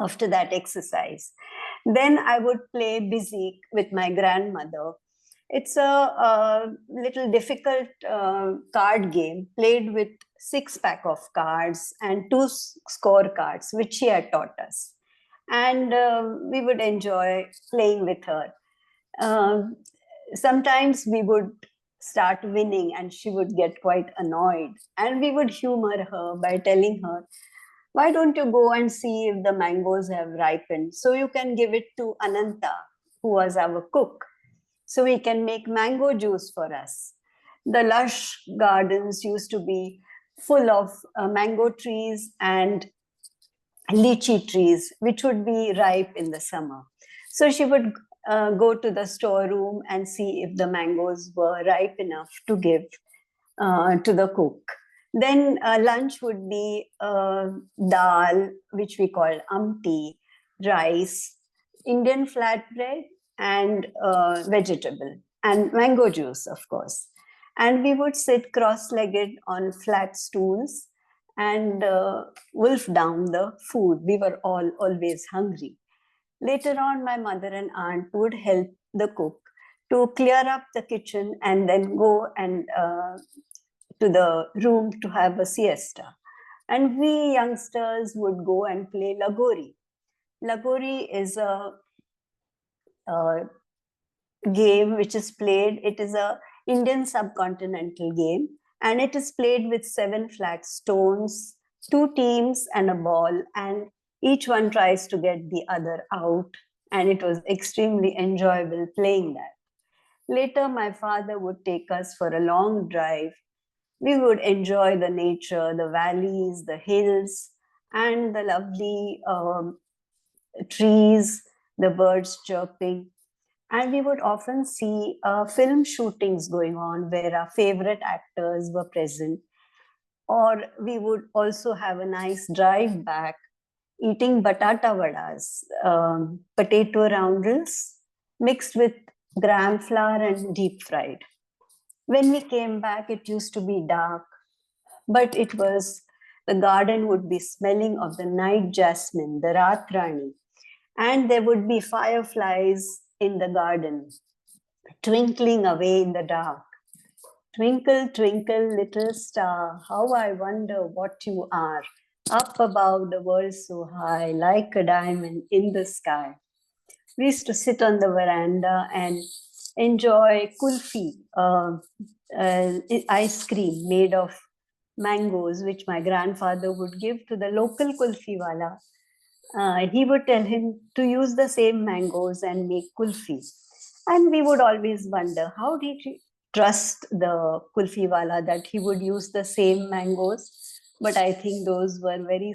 after that exercise. Then I would play busy with my grandmother. It's a little difficult card game played with 6-pack of cards and 2 scorecards, which she had taught us. And we would enjoy playing with her. Sometimes we would start winning and she would get quite annoyed. And we would humor her by telling her, why don't you go and see if the mangoes have ripened? So you can give it to Ananta, who was our cook. So he can make mango juice for us. The lush gardens used to be full of mango trees and lychee trees, which would be ripe in the summer. So she would go to the storeroom and see if the mangoes were ripe enough to give to the cook. Then lunch would be dal, which we call amti, rice, Indian flatbread, and vegetable, and mango juice, of course. And we would sit cross-legged on flat stools and wolf down the food. We were all always hungry. Later on, my mother and aunt would help the cook to clear up the kitchen and then go and to the room to have a siesta. And we youngsters would go and play Lagori. Lagori is a game which is played, it is a Indian subcontinental game, and it is played with 7 flat stones, 2 teams and a ball, and each one tries to get the other out, and it was extremely enjoyable playing that. Later, my father would take us for a long drive. We would enjoy the nature, the valleys, the hills, and the lovely trees, the birds chirping. And we would often see film shootings going on where our favorite actors were present. Or we would also have a nice drive back eating batata vadas, potato roundels mixed with gram flour and deep fried. When we came back, it used to be dark, but the garden would be smelling of the night jasmine, the Raat Rani, and there would be fireflies in the garden, twinkling away in the dark. Twinkle, twinkle, little star, how I wonder what you are, up above the world so high, like a diamond in the sky. We used to sit on the veranda and enjoy kulfi, ice cream made of mangoes, which my grandfather would give to the local kulfi wala. He would tell him to use the same mangoes and make kulfi. And we would always wonder, how did he trust the kulfi wala that he would use the same mangoes? But I think those were very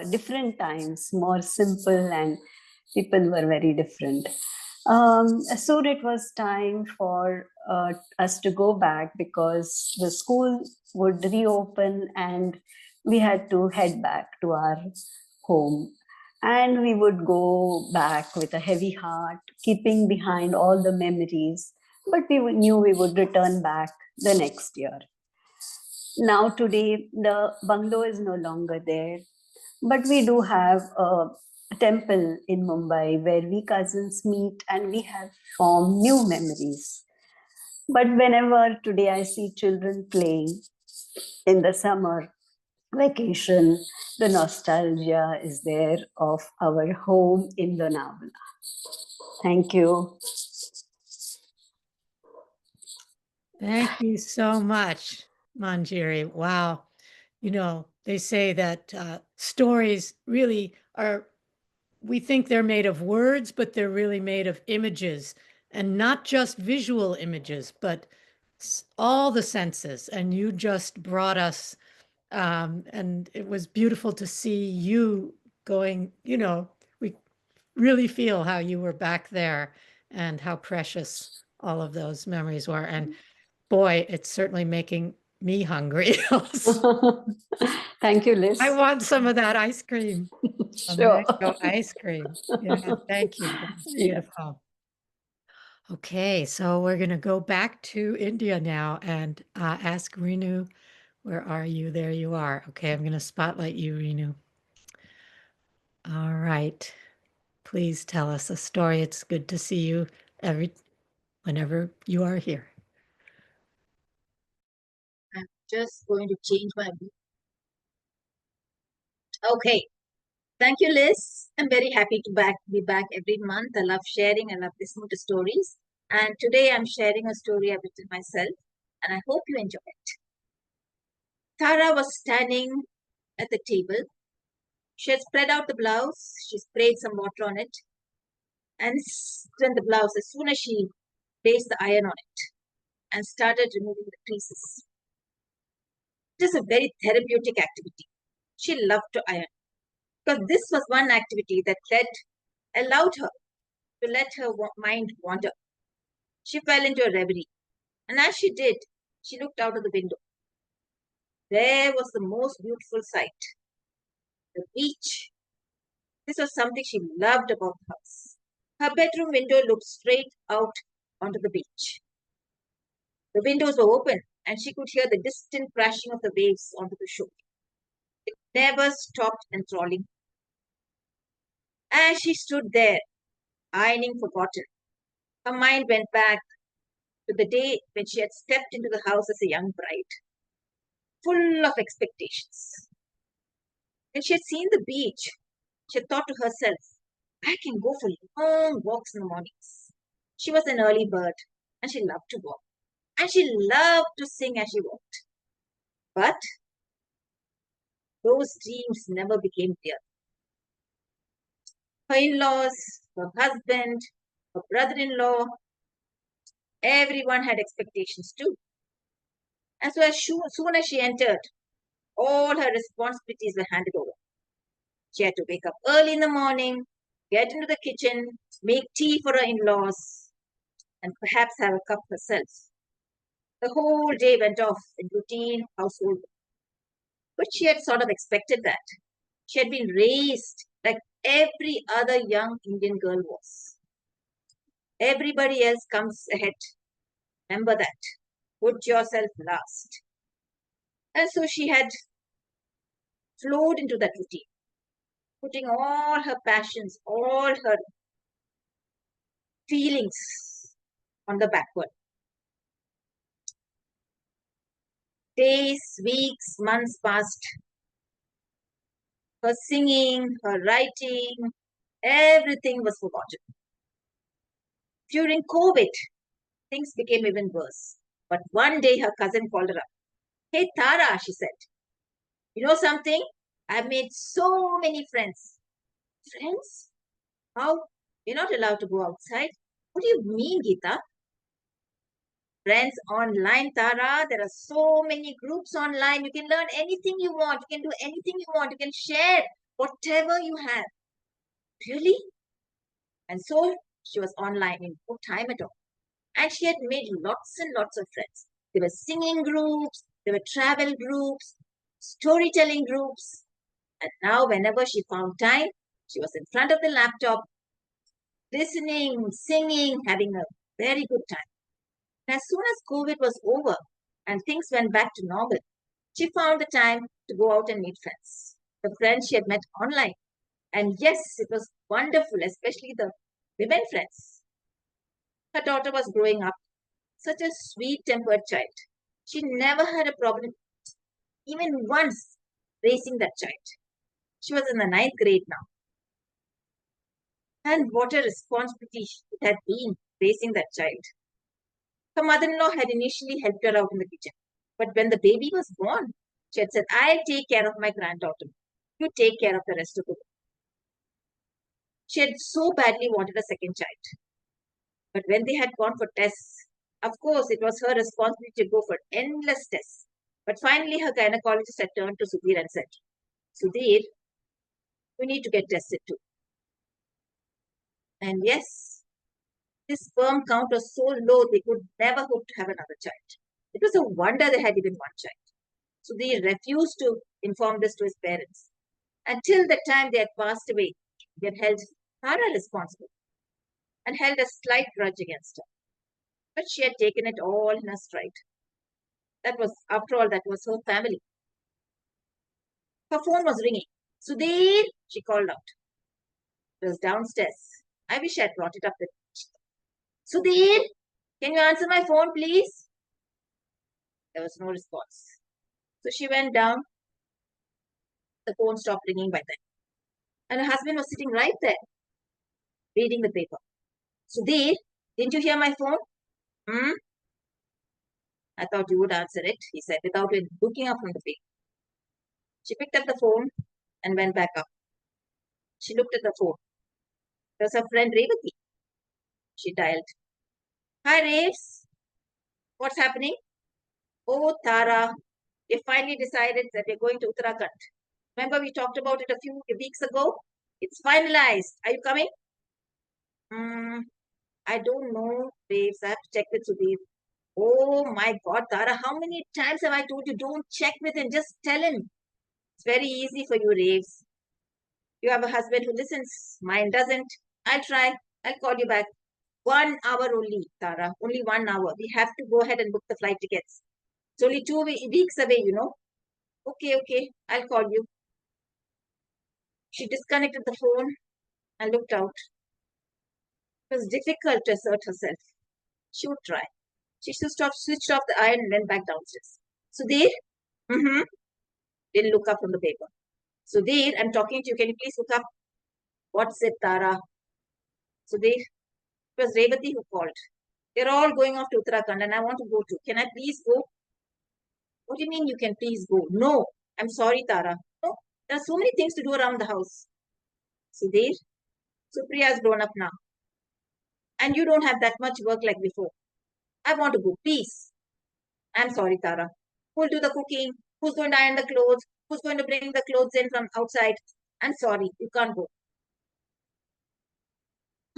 different times, more simple, and people were very different. Soon it was time for us to go back because the school would reopen and we had to head back to our home. And we would go back with a heavy heart, keeping behind all the memories. But we knew we would return back the next year. Now, today, the bungalow is no longer there. But we do have a temple in Mumbai where we cousins meet and we have formed new memories. But whenever today I see children playing in the summer vacation, the nostalgia is there of our home in Lonavala. Thank you. Thank you so much, Manjiri. Wow. You know, they say that stories really are, we think they're made of words, but they're really made of images, and not just visual images, but all the senses. And you just brought us, and it was beautiful to see you going, you know, we really feel how you were back there and how precious all of those memories were. And boy, it's certainly making me hungry. Thank you, Liz. I want some of that ice cream. Sure. Mango ice cream. Yeah, thank you. That's beautiful. Okay, so we're going to go back to India now and ask Renu, where are you? There you are. Okay, I'm going to spotlight you, Renu. All right. Please tell us a story. It's good to see you whenever you are here. I'm just going to change my view. Okay. Thank you, Liz. I'm very happy to be back every month. I love sharing. I love listening to stories. And today I'm sharing a story I've written myself, and I hope you enjoy it. Tara was standing at the table. She had spread out the blouse. She sprayed some water on it and strengthened the blouse as soon as she placed the iron on it and started removing the creases. It is a very therapeutic activity. She loved to iron. because this was one activity that allowed her to let her mind wander. She fell into a reverie, and as she did, she looked out of the window. There was the most beautiful sight, the beach. This was something she loved about the house. Her bedroom window looked straight out onto the beach. The windows were open, and she could hear the distant crashing of the waves onto the shore. It never stopped enthralling. As she stood there, ironing for cotton, her mind went back to the day when she had stepped into the house as a young bride, full of expectations. When she had seen the beach, she had thought to herself, I can go for long walks in the mornings. She was an early bird, and she loved to walk. And she loved to sing as she walked. But those dreams never became real. Her in-laws, her husband, her brother-in-law, everyone had expectations too. And so as soon as she entered, all her responsibilities were handed over. She had to wake up early in the morning, get into the kitchen, make tea for her in-laws, and perhaps have a cup herself. The whole day went off in routine household work. But she had sort of expected that. She had been raised like every other young Indian girl was. Everybody else comes ahead. Remember that. Put yourself last. And so she had flowed into that routine, putting all her passions, all her feelings on the backward. Days, weeks, months passed. Her singing, her writing, everything was forgotten. During COVID, things became even worse. But one day her cousin called her up. Hey Tara, she said, you know something? I've made so many friends. Friends? How? You're not allowed to go outside. What do you mean, Geeta? Friends online, Tara. There are so many groups online. You can learn anything you want. You can do anything you want. You can share whatever you have. Really? And so she was online in no time at all. And she had made lots and lots of friends. There were singing groups, there were travel groups, storytelling groups. And now whenever she found time, she was in front of the laptop, listening, singing, having a very good time. And as soon as COVID was over and things went back to normal, she found the time to go out and meet friends. The friends she had met online. And yes, it was wonderful, especially the women friends. Her daughter was growing up, such a sweet-tempered child. She never had a problem, even once, raising that child. She was in the 9th grade now. And what a responsibility it had been, raising that child. Her mother-in-law had initially helped her out in the kitchen. But when the baby was born, she had said, I'll take care of my granddaughter. You take care of the rest of the world. She had so badly wanted a second child. But when they had gone for tests, of course, it was her responsibility to go for endless tests. But finally, her gynecologist had turned to Sudhir and said, Sudhir, we need to get tested too. And yes, his sperm count was so low, they could never hope to have another child. It was a wonder they had even one child. Sudhir refused to inform this to his parents. Until the time they had passed away, they had held Tara responsible and held a slight grudge against her. But she had taken it all in her stride. That was, after all, that was her family. Her phone was ringing. Sudhir, she called out. It was downstairs. I wish I had brought it up with me. Sudhir, can you answer my phone, please? There was no response. So she went down. The phone stopped ringing by then. And her husband was sitting right there, reading the paper. Sudhir, didn't you hear my phone? I thought you would answer it, he said, without looking up from the paper. She picked up the phone and went back up. She looked at the phone. It was her friend Revati. She dialed. Hi, Raves. What's happening? Oh, Tara, we finally decided that we're going to Uttarakhand. Remember we talked about it a few weeks ago? It's finalized. Are you coming? I don't know, babes. I have to check with Sudhir. Oh my God, Tara, how many times have I told you don't check with him? Just tell him. It's very easy for you, Raves. You have a husband who listens. Mine doesn't. I'll try. I'll call you back. 1 hour only, Tara. Only 1 hour. We have to go ahead and book the flight tickets. It's only 2 weeks away, you know. Okay. I'll call you. She disconnected the phone and looked out. It was difficult to assert herself. She would try. She switched off the iron and went back downstairs. Sudhir? Mm-hmm. Didn't look up from the paper. Sudhir, I'm talking to you. Can you please look up? What's it, Tara? Sudhir? It was Revati who called. They're all going off to Uttarakhand and I want to go too. Can I please go? What do you mean you can please go? No. I'm sorry, Tara. No. There are so many things to do around the house. Sudhir? Supriya's grown up now. And you don't have that much work like before. I want to go. Please. I'm sorry, Tara. Who'll do the cooking? Who's going to iron the clothes? Who's going to bring the clothes in from outside? I'm sorry, you can't go.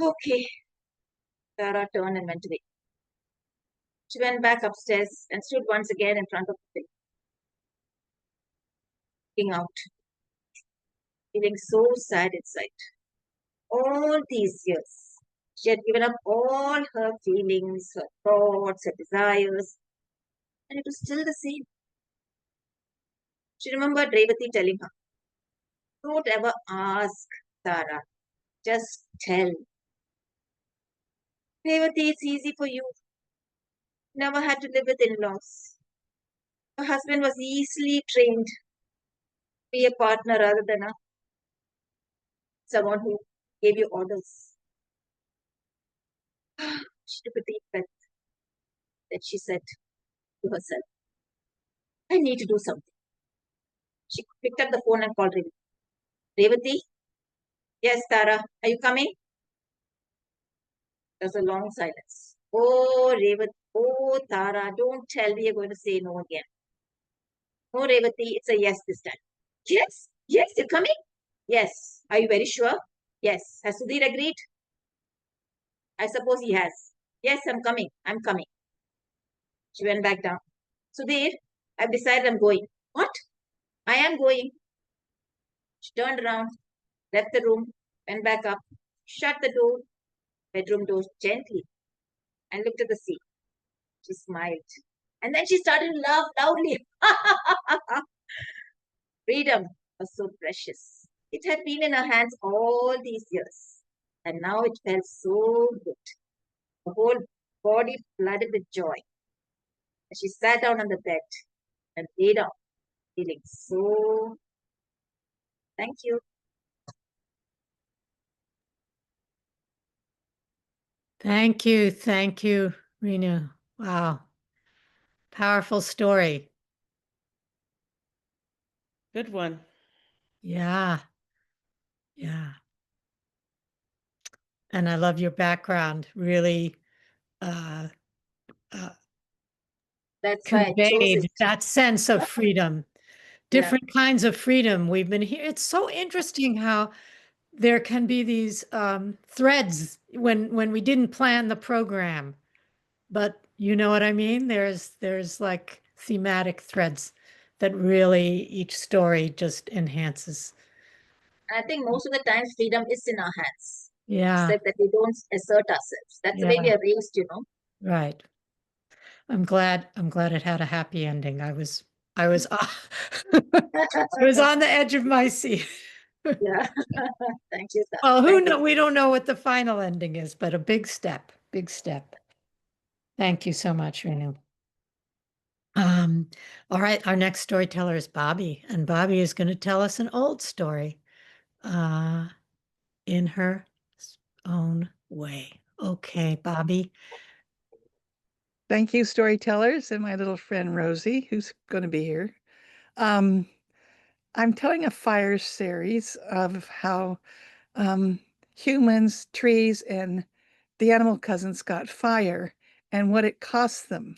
Okay. Tara turned and went away. She went back upstairs and stood once again in front of the thing, looking out, feeling so sad inside. All these years, she had given up all her feelings, her thoughts, her desires, and it was still the same. She remembered Revati telling her, don't ever ask, Tara. Just tell. Revati, it's easy for you. Never had to live with in-laws. Her husband was easily trained to be a partner rather than someone who gave you orders. She took a deep breath. Then she said to herself, I need to do something. She picked up the phone and called Revati. Revati? Yes, Tara. Are you coming? There was a long silence. Oh, Revati. Oh, Tara. Don't tell me you're going to say no again. No, Revati. It's a yes this time. Yes? Yes, you're coming? Yes. Are you very sure? Yes. Has Sudhir agreed? I suppose he has. Yes, I'm coming. I'm coming. She went back down. Sudhir, I've decided I'm going. What? I am going. She turned around, left the room, went back up, shut the door, bedroom door gently, and looked at the sea. She smiled. And then she started to laugh loudly. Freedom was so precious. It had been in her hands all these years. And now it felt so good. The whole body flooded with joy. And she sat down on the bed and laid off, feeling so. Thank you. Thank you. Thank you, Renu. Wow. Powerful story. Good one. Yeah. Yeah. And I love your background. Really That's why I chose conveyed it. that sense of freedom, Yeah. different kinds of freedom. We've been here. It's so interesting how there can be these threads when we didn't plan the program, but you know what I mean? There's like thematic threads that really each story just enhances. And I think most of the time freedom is in our hands. Yeah, Except that we don't assert ourselves. That's the way yeah, we are raised, you know. right. I'm glad it had a happy ending. I was I was on the edge of my seat. Yeah. Thank you, sir. Well, Thank you. we don't know what the final ending is, but a big step, big step. Thank you so much, Renu. All right, our next storyteller is Bobby, and Bobby is going to tell us an old story in her own way. Okay, Bobby. Thank you, storytellers, and my little friend Rosie, who's going to be here. I'm telling a fire series of how humans, trees, and the animal cousins got fire and what it cost them.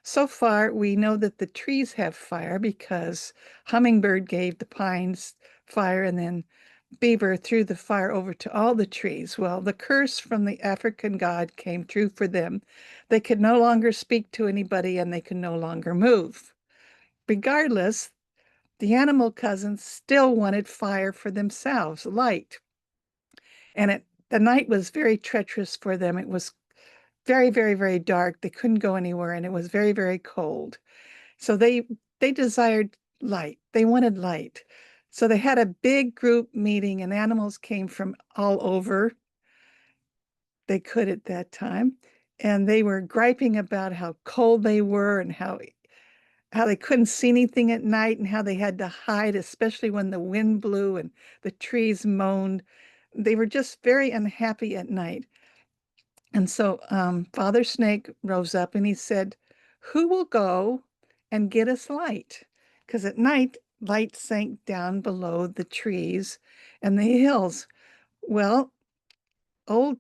so far we know that the trees have fire because hummingbird gave the pines fire, and then beaver threw the fire over to all the trees. Well, the curse from the African god came true for them. They could no longer speak to anybody and they could no longer move. Regardless, the animal cousins still wanted fire for themselves, light. And the night was very treacherous for them. It was very, very, very dark. They couldn't go anywhere, and it was very, very cold. So they desired light. They wanted light. So they had a big group meeting, and animals came from all over they could at that time. And they were griping about how cold they were and how they couldn't see anything at night and how they had to hide, especially when the wind blew and the trees moaned. They were just very unhappy at night. And so Father Snake rose up and he said, "Who will go and get us light?" Because at night, light sank down below the trees and the hills. Well, old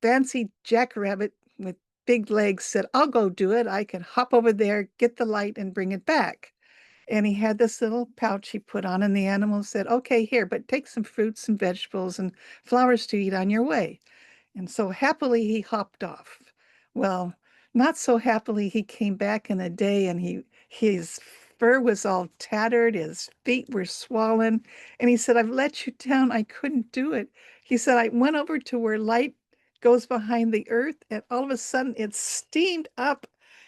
fancy Jackrabbit with big legs said, "I'll go do it. I can hop over there, get the light, and bring it back." And he had this little pouch he put on, and the animal said, "Okay, here, but take some fruits and vegetables and flowers to eat on your way." And so happily he hopped off. Well, not so happily he came back in a day, and his fur was all tattered, his feet were swollen, and he said, "I've let you down. I couldn't do it." He said, "I went over to where light goes behind the earth, and all of a sudden it steamed up.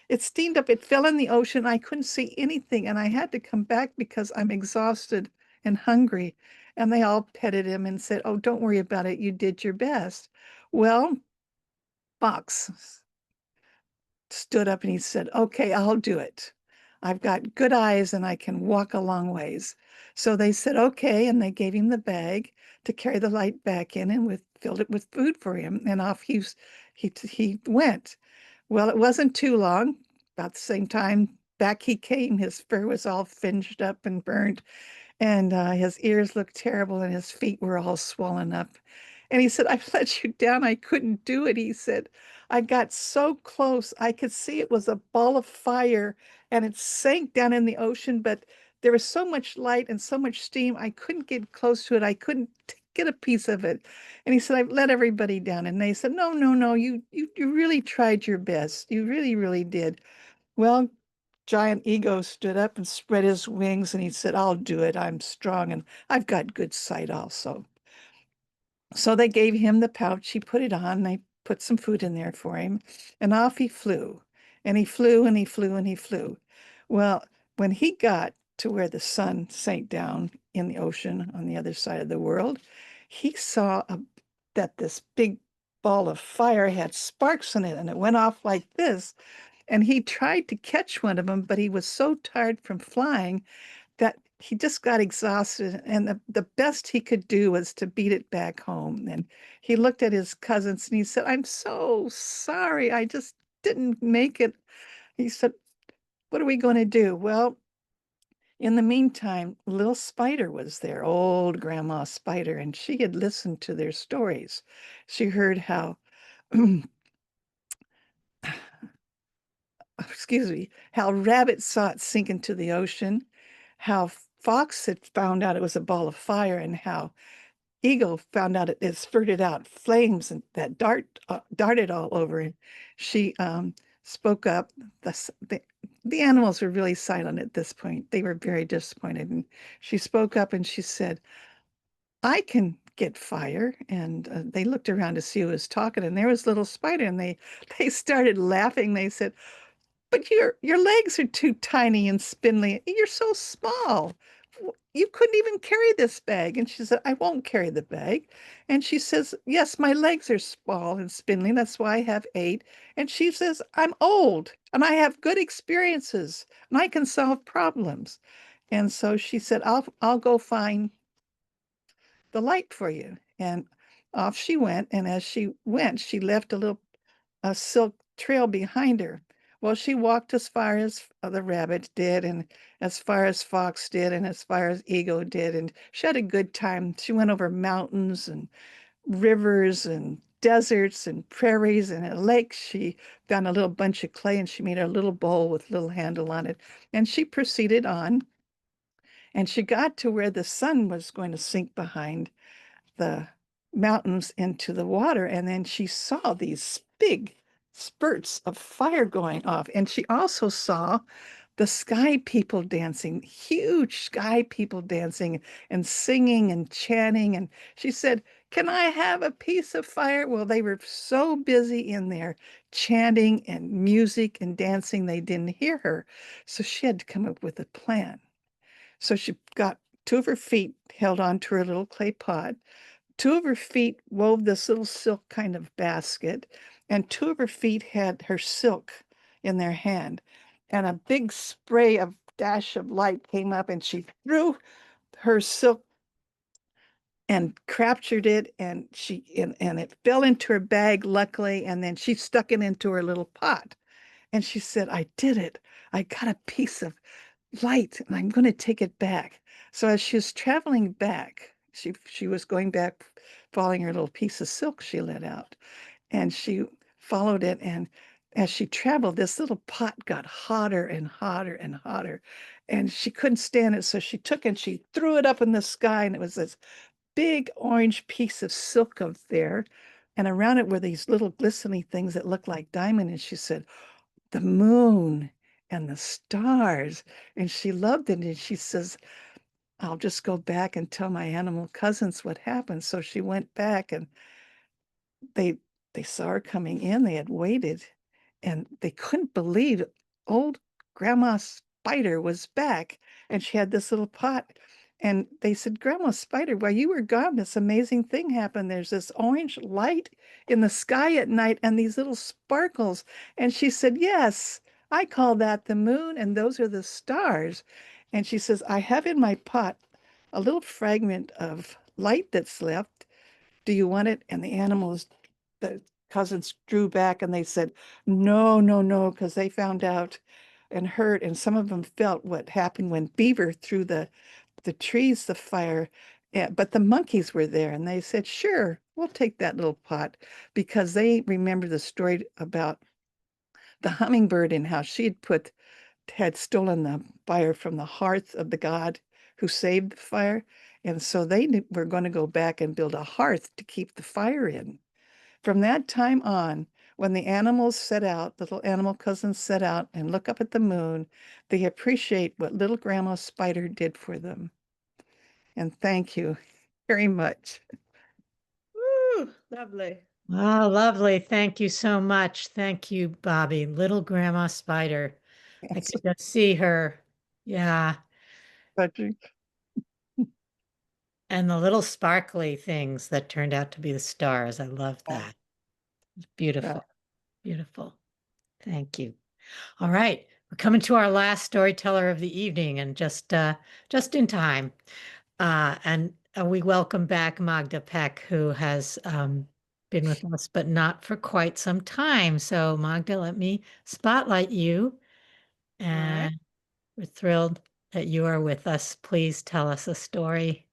It steamed up, it fell in the ocean. I couldn't see anything, and I had to come back because I'm exhausted and hungry." And they all petted him and said, "Oh, don't worry about it. You did your best." Well, Fox stood up and he said, "Okay, I'll do it. I've got good eyes and I can walk a long ways." So they said, "Okay," and they gave him the bag to carry the light back in and filled it with food for him. And off he went. Well, it wasn't too long. About the same time, back he came. His fur was all fringed up and burned, and his ears looked terrible, and his feet were all swollen up. And he said, "I've let you down. I couldn't do it." He said, "I got so close. I could see it was a ball of fire and it sank down in the ocean, but there was so much light and so much steam. I couldn't get close to it. I couldn't get a piece of it." And he said, "I've let everybody down." And they said, "No, no, no. You really tried your best. You really, really did." Well, Giant Ego stood up and spread his wings and he said, "I'll do it. I'm strong and I've got good sight also." So they gave him the pouch. He put it on. They put some food in there for him, and off he flew. And he flew and he flew and he flew. Well, when he got to where the sun sank down in the ocean on the other side of the world, he saw that this big ball of fire had sparks in it, and it went off like this. And he tried to catch one of them, but he was so tired from flying that he just got exhausted, and the best he could do was to beat it back home. And he looked at his cousins and he said, "I'm so sorry. I just didn't make it." He said, "What are we going to do?" Well, in the meantime, little Spider was there, old Grandma Spider, and she had listened to their stories. She heard how excuse me, how Rabbit saw it sink into the ocean, how Fox had found out it was a ball of fire, and how Eagle found out it spurted out flames and that darted all over. And she spoke up. The animals were really silent at this point. They were very disappointed. And she spoke up and she said, "I can get fire." And they looked around to see who was talking, and there was little Spider, and they started laughing. They said, "But your legs are too tiny and spindly. You're so small. You couldn't even carry this bag." And she said, "I won't carry the bag." And she says, "Yes, my legs are small and spindly. That's why I have 8." And she says, "I'm old and I have good experiences and I can solve problems." And so she said, I'll go find the light for you." And off she went. And as she went, she left a silk trail behind her. Well, she walked as far as the rabbit did, and as far as Fox did, and as far as Eagle did, and she had a good time. She went over mountains and rivers and deserts and prairies and a lake. She found a little bunch of clay and she made a little bowl with a little handle on it. And she proceeded on and she got to where the sun was going to sink behind the mountains into the water. And then she saw these big spurts of fire going off. And she also saw the sky people dancing, huge sky people dancing and singing and chanting. And she said, "Can I have a piece of fire?" Well, they were so busy in there chanting and music and dancing, they didn't hear her. So she had to come up with a plan. So she got two of her feet held onto her little clay pot. Two of her feet wove this little silk kind of basket, and two of her feet had her silk in their hand. And a big spray of dash of light came up, and she threw her silk and captured it, and and it fell into her bag, luckily, and then she stuck it into her little pot. And she said, "I did it. I got a piece of light and I'm going to take it back." So as she was traveling back, she was going back following her little piece of silk she let out, and she followed it. And as she traveled, this little pot got hotter and hotter and hotter, and she couldn't stand it. So she took and she threw it up in the sky, and it was this big orange piece of silk up there. And around it were these little glistening things that looked like diamond. And she said, "The moon and the stars." And she loved it. And she says, "I'll just go back and tell my animal cousins what happened." So she went back, and they they saw her coming in. They had waited, and they couldn't believe old Grandma Spider was back, and she had this little pot. And they said, "Grandma Spider, while you were gone, this amazing thing happened. There's this orange light in the sky at night and these little sparkles." And she said, "Yes, I call that the moon, and those are the stars." And she says, "I have in my pot a little fragment of light that's left. Do you want it?" And the animals, the cousins drew back and they said, "No, no, no," because they found out and heard, and some of them felt what happened when Beaver threw the trees the fire. But the monkeys were there and they said, "Sure, we'll take that little pot," because they remember the story about the hummingbird and how she had stolen the fire from the hearth of the god who saved the fire. And so they were going to go back and build a hearth to keep the fire in. From that time on, when the animals set out, little animal cousins set out and look up at the moon, they appreciate what little Grandma Spider did for them. And thank you very much. Woo, lovely. Wow, lovely. Thank you so much. Thank you, Bobby. Little Grandma Spider. I Yes, could just see her. Yeah. Patrick. And the little sparkly things that turned out to be the stars. I love that. It's beautiful. Beautiful. Thank you. All right. We're coming to our last storyteller of the evening and just in time. And we welcome back Magda Peck, who has been with us, but not for quite some time. So Magda, let me spotlight you. And we're thrilled that you are with us. Please tell us a story.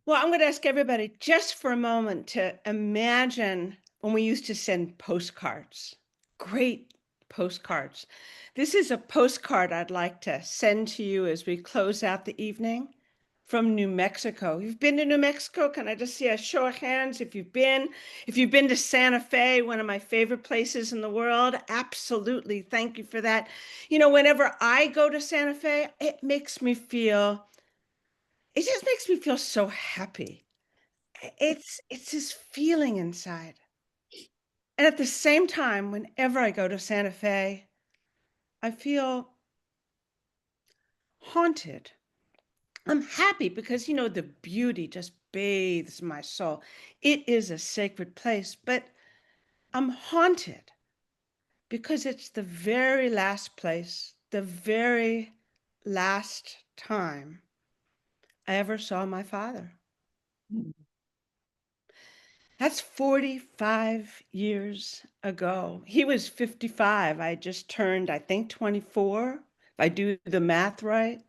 Well, I'm going to ask everybody just for a moment to imagine when we used to send postcards, great postcards. This is a postcard I'd like to send to you as we close out the evening from New Mexico. You've been to New Mexico? Can I just see a show of hands if you've been? If you've been to Santa Fe, one of my favorite places in the world, absolutely. Thank you for that. You know, whenever I go to Santa Fe, it just makes me feel so happy. It's this feeling inside. And at the same time, whenever I go to Santa Fe, I feel haunted. I'm happy because, you know, the beauty just bathes my soul. It is a sacred place, but I'm haunted because it's the very last place, the very last time I ever saw my father. That's 45 years ago. He was 55. I just turned, I think, 24, if I do the math right.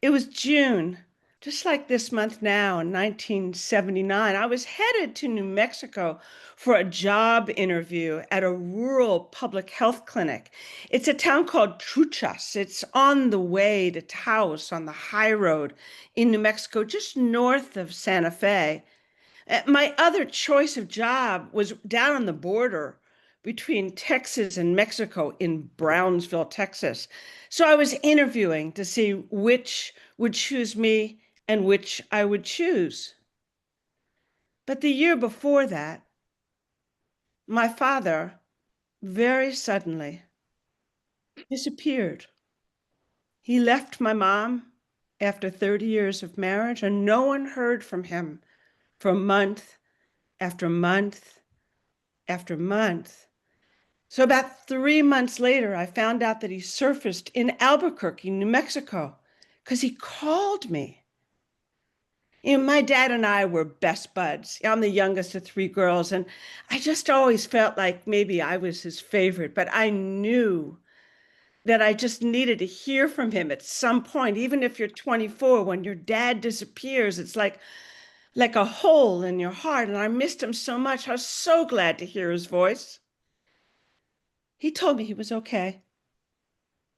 It was June Just like this month now in 1979, I was headed to New Mexico for a job interview at a rural public health clinic. It's a town called Truchas. It's on the way to Taos on the high road in New Mexico, just north of Santa Fe. My other choice of job was down on the border between Texas and Mexico in Brownsville, Texas. So I was interviewing to see which would choose me and which I would choose. But the year before that, my father very suddenly disappeared. He left my mom after 30 years of marriage, and no one heard from him for month after month after month. So about 3 months later, I found out that he surfaced in Albuquerque, New Mexico, because he called me. You know, my dad and I were best buds. I'm the youngest of three girls, and I just always felt like maybe I was his favorite, but I knew that I just needed to hear from him at some point. Even if you're 24, when your dad disappears, it's like a hole in your heart, and I missed him so much. I was so glad to hear his voice. He told me he was okay.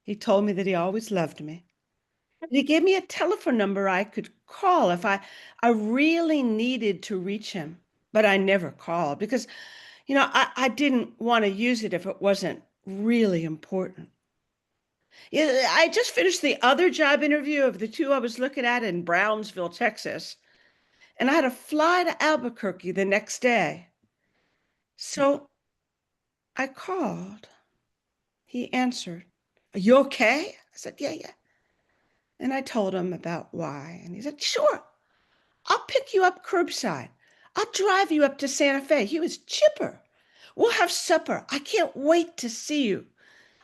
He told me that he always loved me. And he gave me a telephone number I could call if I really needed to reach him. But I never called because, I didn't want to use it if it wasn't really important. Yeah, I just finished the other job interview of the two I was looking at in Brownsville, Texas, and I had to fly to Albuquerque the next day. So I called. He answered. Are you okay? I said, yeah, yeah. And I told him about why. And he said, sure, I'll pick you up curbside. I'll drive you up to Santa Fe. He was chipper. We'll have supper. I can't wait to see you.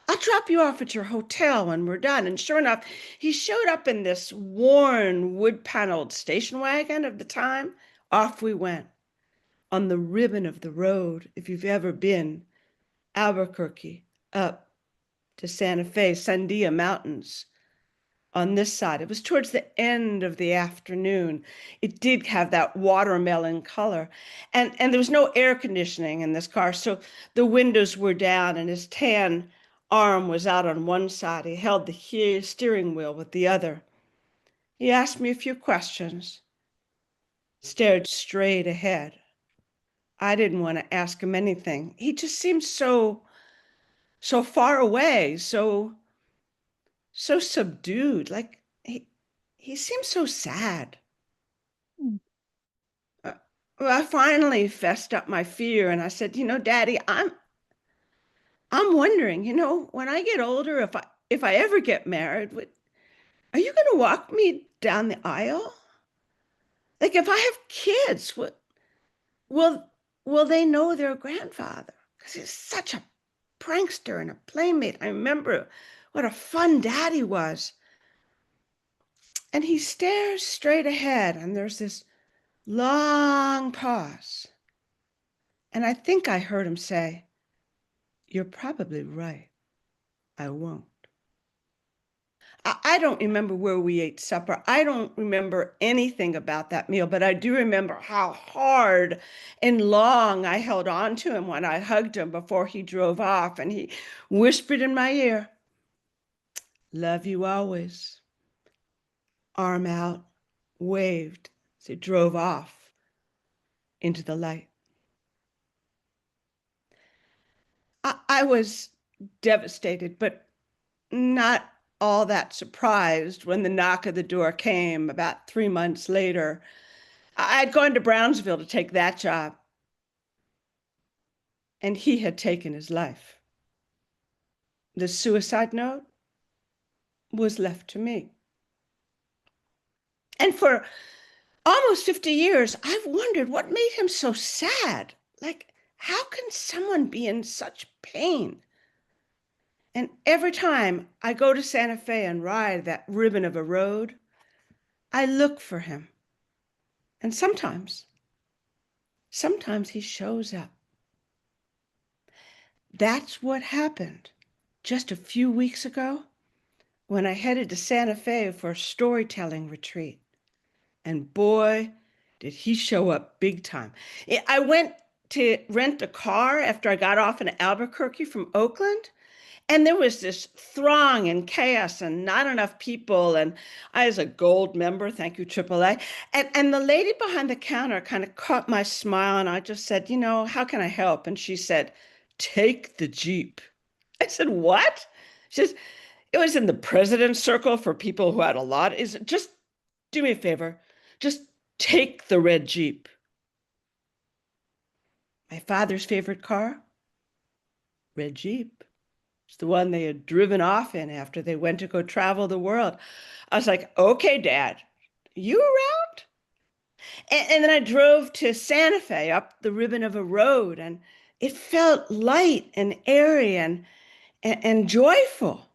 I'll drop you off at your hotel when we're done. And sure enough, he showed up in this worn, wood-paneled station wagon of the time. Off we went on the ribbon of the road, if you've ever been, Albuquerque, up to Santa Fe, Sandia Mountains. On this side, it was towards the end of the afternoon. It did have that watermelon color. And there was no air conditioning in this car, so the windows were down and his tan arm was out on one side. He held the steering wheel with the other. He asked me a few questions, stared straight ahead. I didn't want to ask him anything. He just seemed so far away, so subdued, like he seemed so sad. Well, I finally fessed up my fear and I said, Daddy, I'm wondering, when I get older, if I ever get married, are you going to walk me down the aisle? Like if I have kids, will they know their grandfather? Because he's such a prankster and a playmate. I remember what a fun dad he was. And he stares straight ahead and there's this long pause. And I think I heard him say, you're probably right. I won't. I don't remember where we ate supper. I don't remember anything about that meal, but I do remember how hard and long I held on to him when I hugged him before he drove off. And he whispered in my ear, love you always. Arm out, waved as he drove off into the light. I was devastated, but not all that surprised when the knock at the door came about 3 months later. I'd gone to Brownsville to take that job, and he had taken his life. The suicide note was left to me. And for almost 50 years, I've wondered what made him so sad. Like, how can someone be in such pain? And every time I go to Santa Fe and ride that ribbon of a road, I look for him. And sometimes he shows up. That's what happened just a few weeks ago when I headed to Santa Fe for a storytelling retreat. And boy, did he show up big time. I went to rent a car after I got off in Albuquerque from Oakland. And there was this throng and chaos and not enough people. And I was a gold member, thank you, AAA. And the lady behind the counter kind of caught my smile. And I just said, you know, how can I help? And she said, take the Jeep. I said, what? She says, it was in the president's circle for people who had a lot. Is just do me a favor. Just take the red Jeep. My father's favorite car? Red Jeep. It's the one they had driven off in after they went to go travel the world. I was like, okay, Dad, you around? And then I drove to Santa Fe up the ribbon of a road, and it felt light and airy and joyful.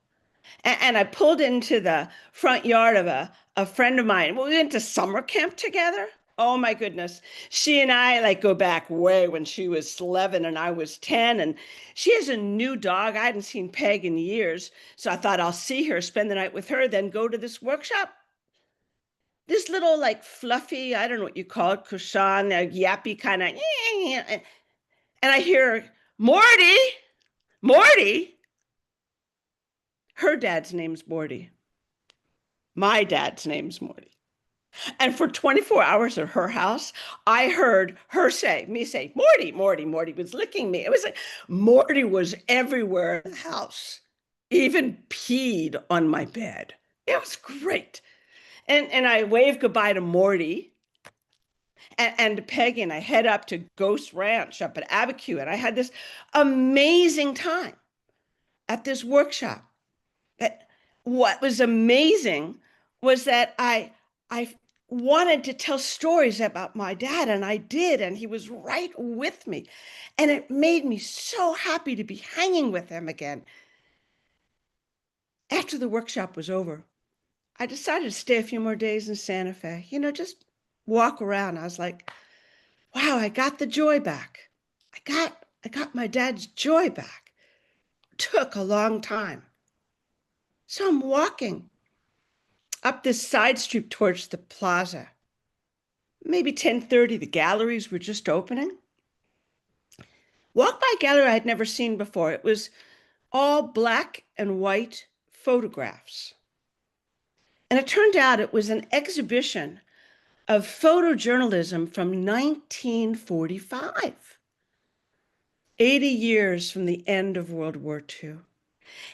And I pulled into the front yard of a friend of mine. We went to summer camp together. Oh my goodness. She and I like go back way when she was 11 and I was 10. And she has a new dog. I hadn't seen Peg in years. So I thought I'll see her, spend the night with her, then go to this workshop. This little like fluffy, I don't know what you call it, cushion, yappy kind of, and I hear, Morty, Morty. Her dad's name's Morty. My dad's name's Morty. And for 24 hours at her house, I heard her say, Morty, Morty, Morty was licking me. It was like Morty was everywhere in the house, even peed on my bed. It was great. And I waved goodbye to Morty and to Peggy, and I head up to Ghost Ranch up at Abiquiu. And I had this amazing time at this workshop. What was amazing was that I wanted to tell stories about my dad, and I did, and he was right with me. And it made me so happy to be hanging with him again. After the workshop was over, I decided to stay a few more days in Santa Fe, you know, just walk around. I was like, wow, I got the joy back. I got my dad's joy back. It took a long time. So I'm walking up this side street towards the plaza. Maybe 10:30, the galleries were just opening. Walked by a gallery I had never seen before. It was all black and white photographs. And it turned out it was an exhibition of photojournalism from 1945, 80 years from the end of World War II.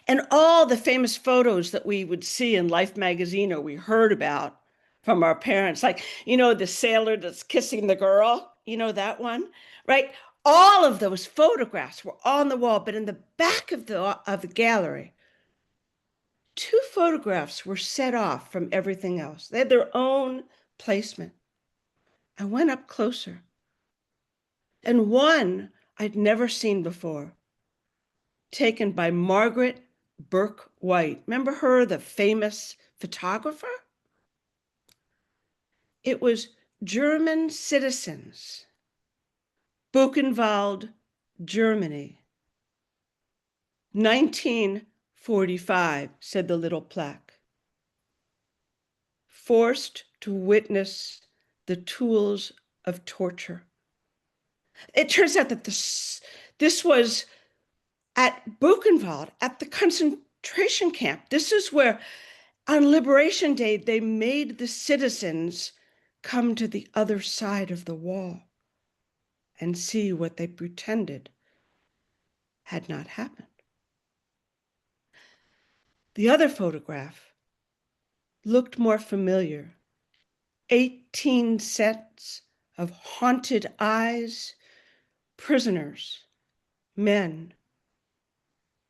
And all the famous photos that we would see in Life magazine or we heard about from our parents, like, you know, the sailor that's kissing the girl, you know, that one, right? All of those photographs were on the wall, but in the back of the gallery, two photographs were set off from everything else. They had their own placement. I went up closer, and one I'd never seen before, taken by Margaret Burke White. Remember her, the famous photographer? It was German citizens, Buchenwald, Germany. 1945, said the little plaque. Forced to witness the tools of torture. It turns out that this was at Buchenwald, at the concentration camp. This is where, on Liberation Day, they made the citizens come to the other side of the wall and see what they pretended had not happened. The other photograph looked more familiar. 18 sets of haunted eyes, prisoners, men,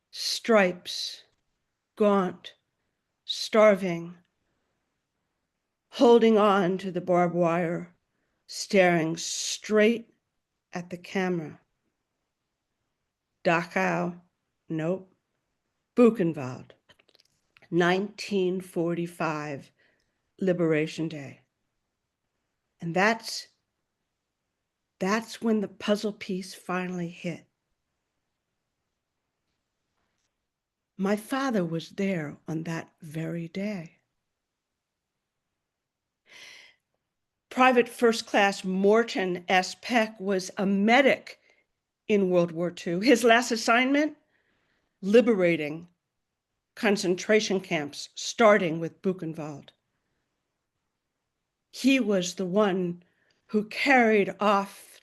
stripes, gaunt, starving, holding on to the barbed wire, staring straight at the camera. Dachau, nope. Buchenwald, 1945, Liberation Day. And that's when the puzzle piece finally hit. My father was there on that very day. Private First Class Morton S. Peck was a medic in World War II. His last assignment, liberating concentration camps, starting with Buchenwald. He was the one who carried off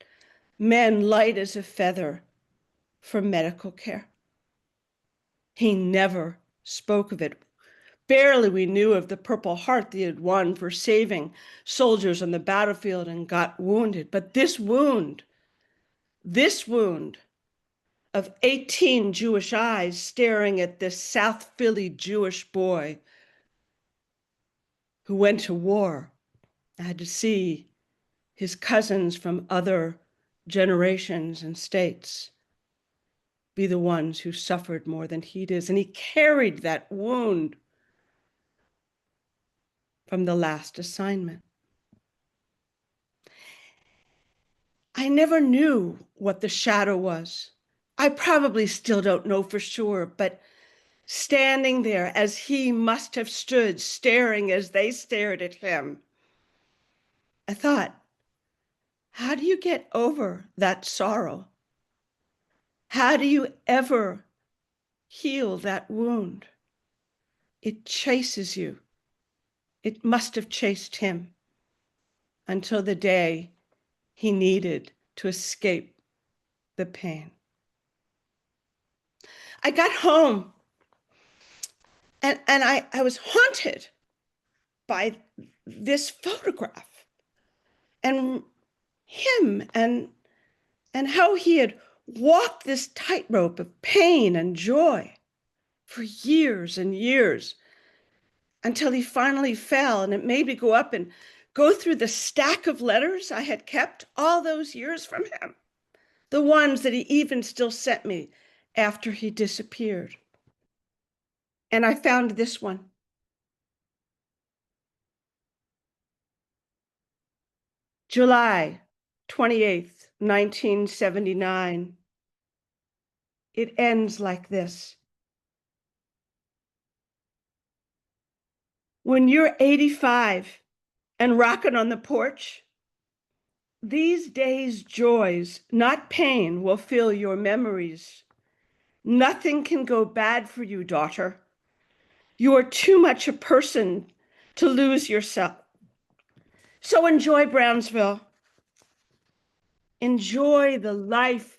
men light as a feather for medical care. He never spoke of it. Barely we knew of the Purple Heart that he had won for saving soldiers on the battlefield and got wounded. But this wound of 18 Jewish eyes staring at this South Philly Jewish boy who went to war, had to see his cousins from other generations and states be the ones who suffered more than he did. And he carried that wound from the last assignment. I never knew what the shadow was. I probably still don't know for sure, but standing there as he must have stood, staring as they stared at him, I thought, how do you get over that sorrow? How do you ever heal that wound? It chases you. It must have chased him until the day he needed to escape the pain. I got home and I was haunted by this photograph and him and how he had walked this tightrope of pain and joy for years and years until he finally fell. And it made me go up and go through the stack of letters I had kept all those years from him, the ones that he even still sent me after he disappeared. And I found this one. July 28th, 1979. It ends like this. When you're 85 and rocking on the porch, these days' joys, not pain, will fill your memories. Nothing can go bad for you, daughter. You are too much a person to lose yourself. So enjoy Brownsville. Enjoy the life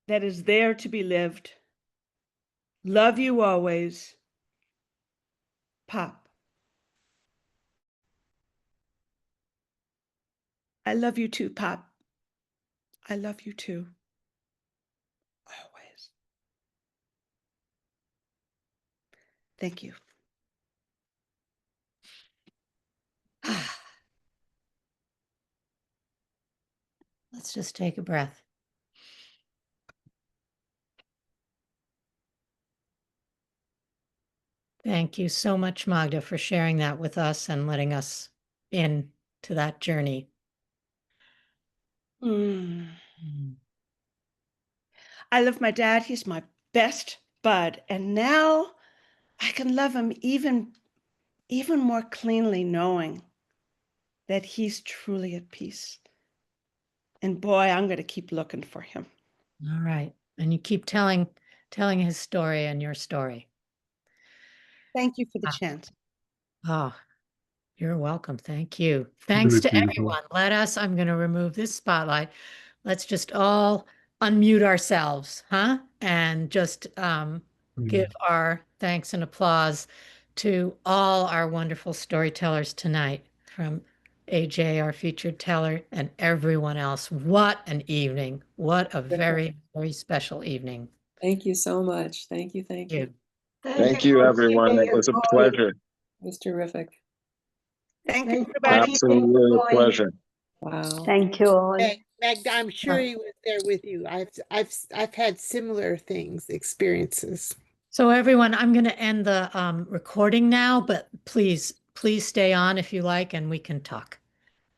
that is there to be lived. Love you always, Pop. I love you too, Pop. I love you too. Always. Thank you. Let's just take a breath. Thank you so much, Magda, for sharing that with us and letting us in to that journey. I love my dad. He's my best bud. And now I can love him even more cleanly, knowing that he's truly at peace. And boy, I'm going to keep looking for him. All right. And you keep telling his story and your story. Thank you for the chance. Oh, you're welcome. Thank you. Thanks Really to beautiful. everyone. I'm going to remove this spotlight. Let's just all unmute ourselves, huh? And just give our thanks and applause to all our wonderful storytellers tonight, from AJ, our featured teller, and everyone else. What an evening. What a very, very special evening. Thank you so much. Thank you. Thank you. Thank you, everyone. It was a pleasure. It was terrific. Thank you, everybody. Absolutely a pleasure. Wow. Thank you all. Magda, I'm sure he was there with you. I've had similar experiences. So everyone, I'm going to end the recording now, but please stay on if you like, and we can talk.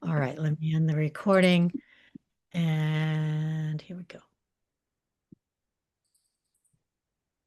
All right, let me end the recording. And here we go.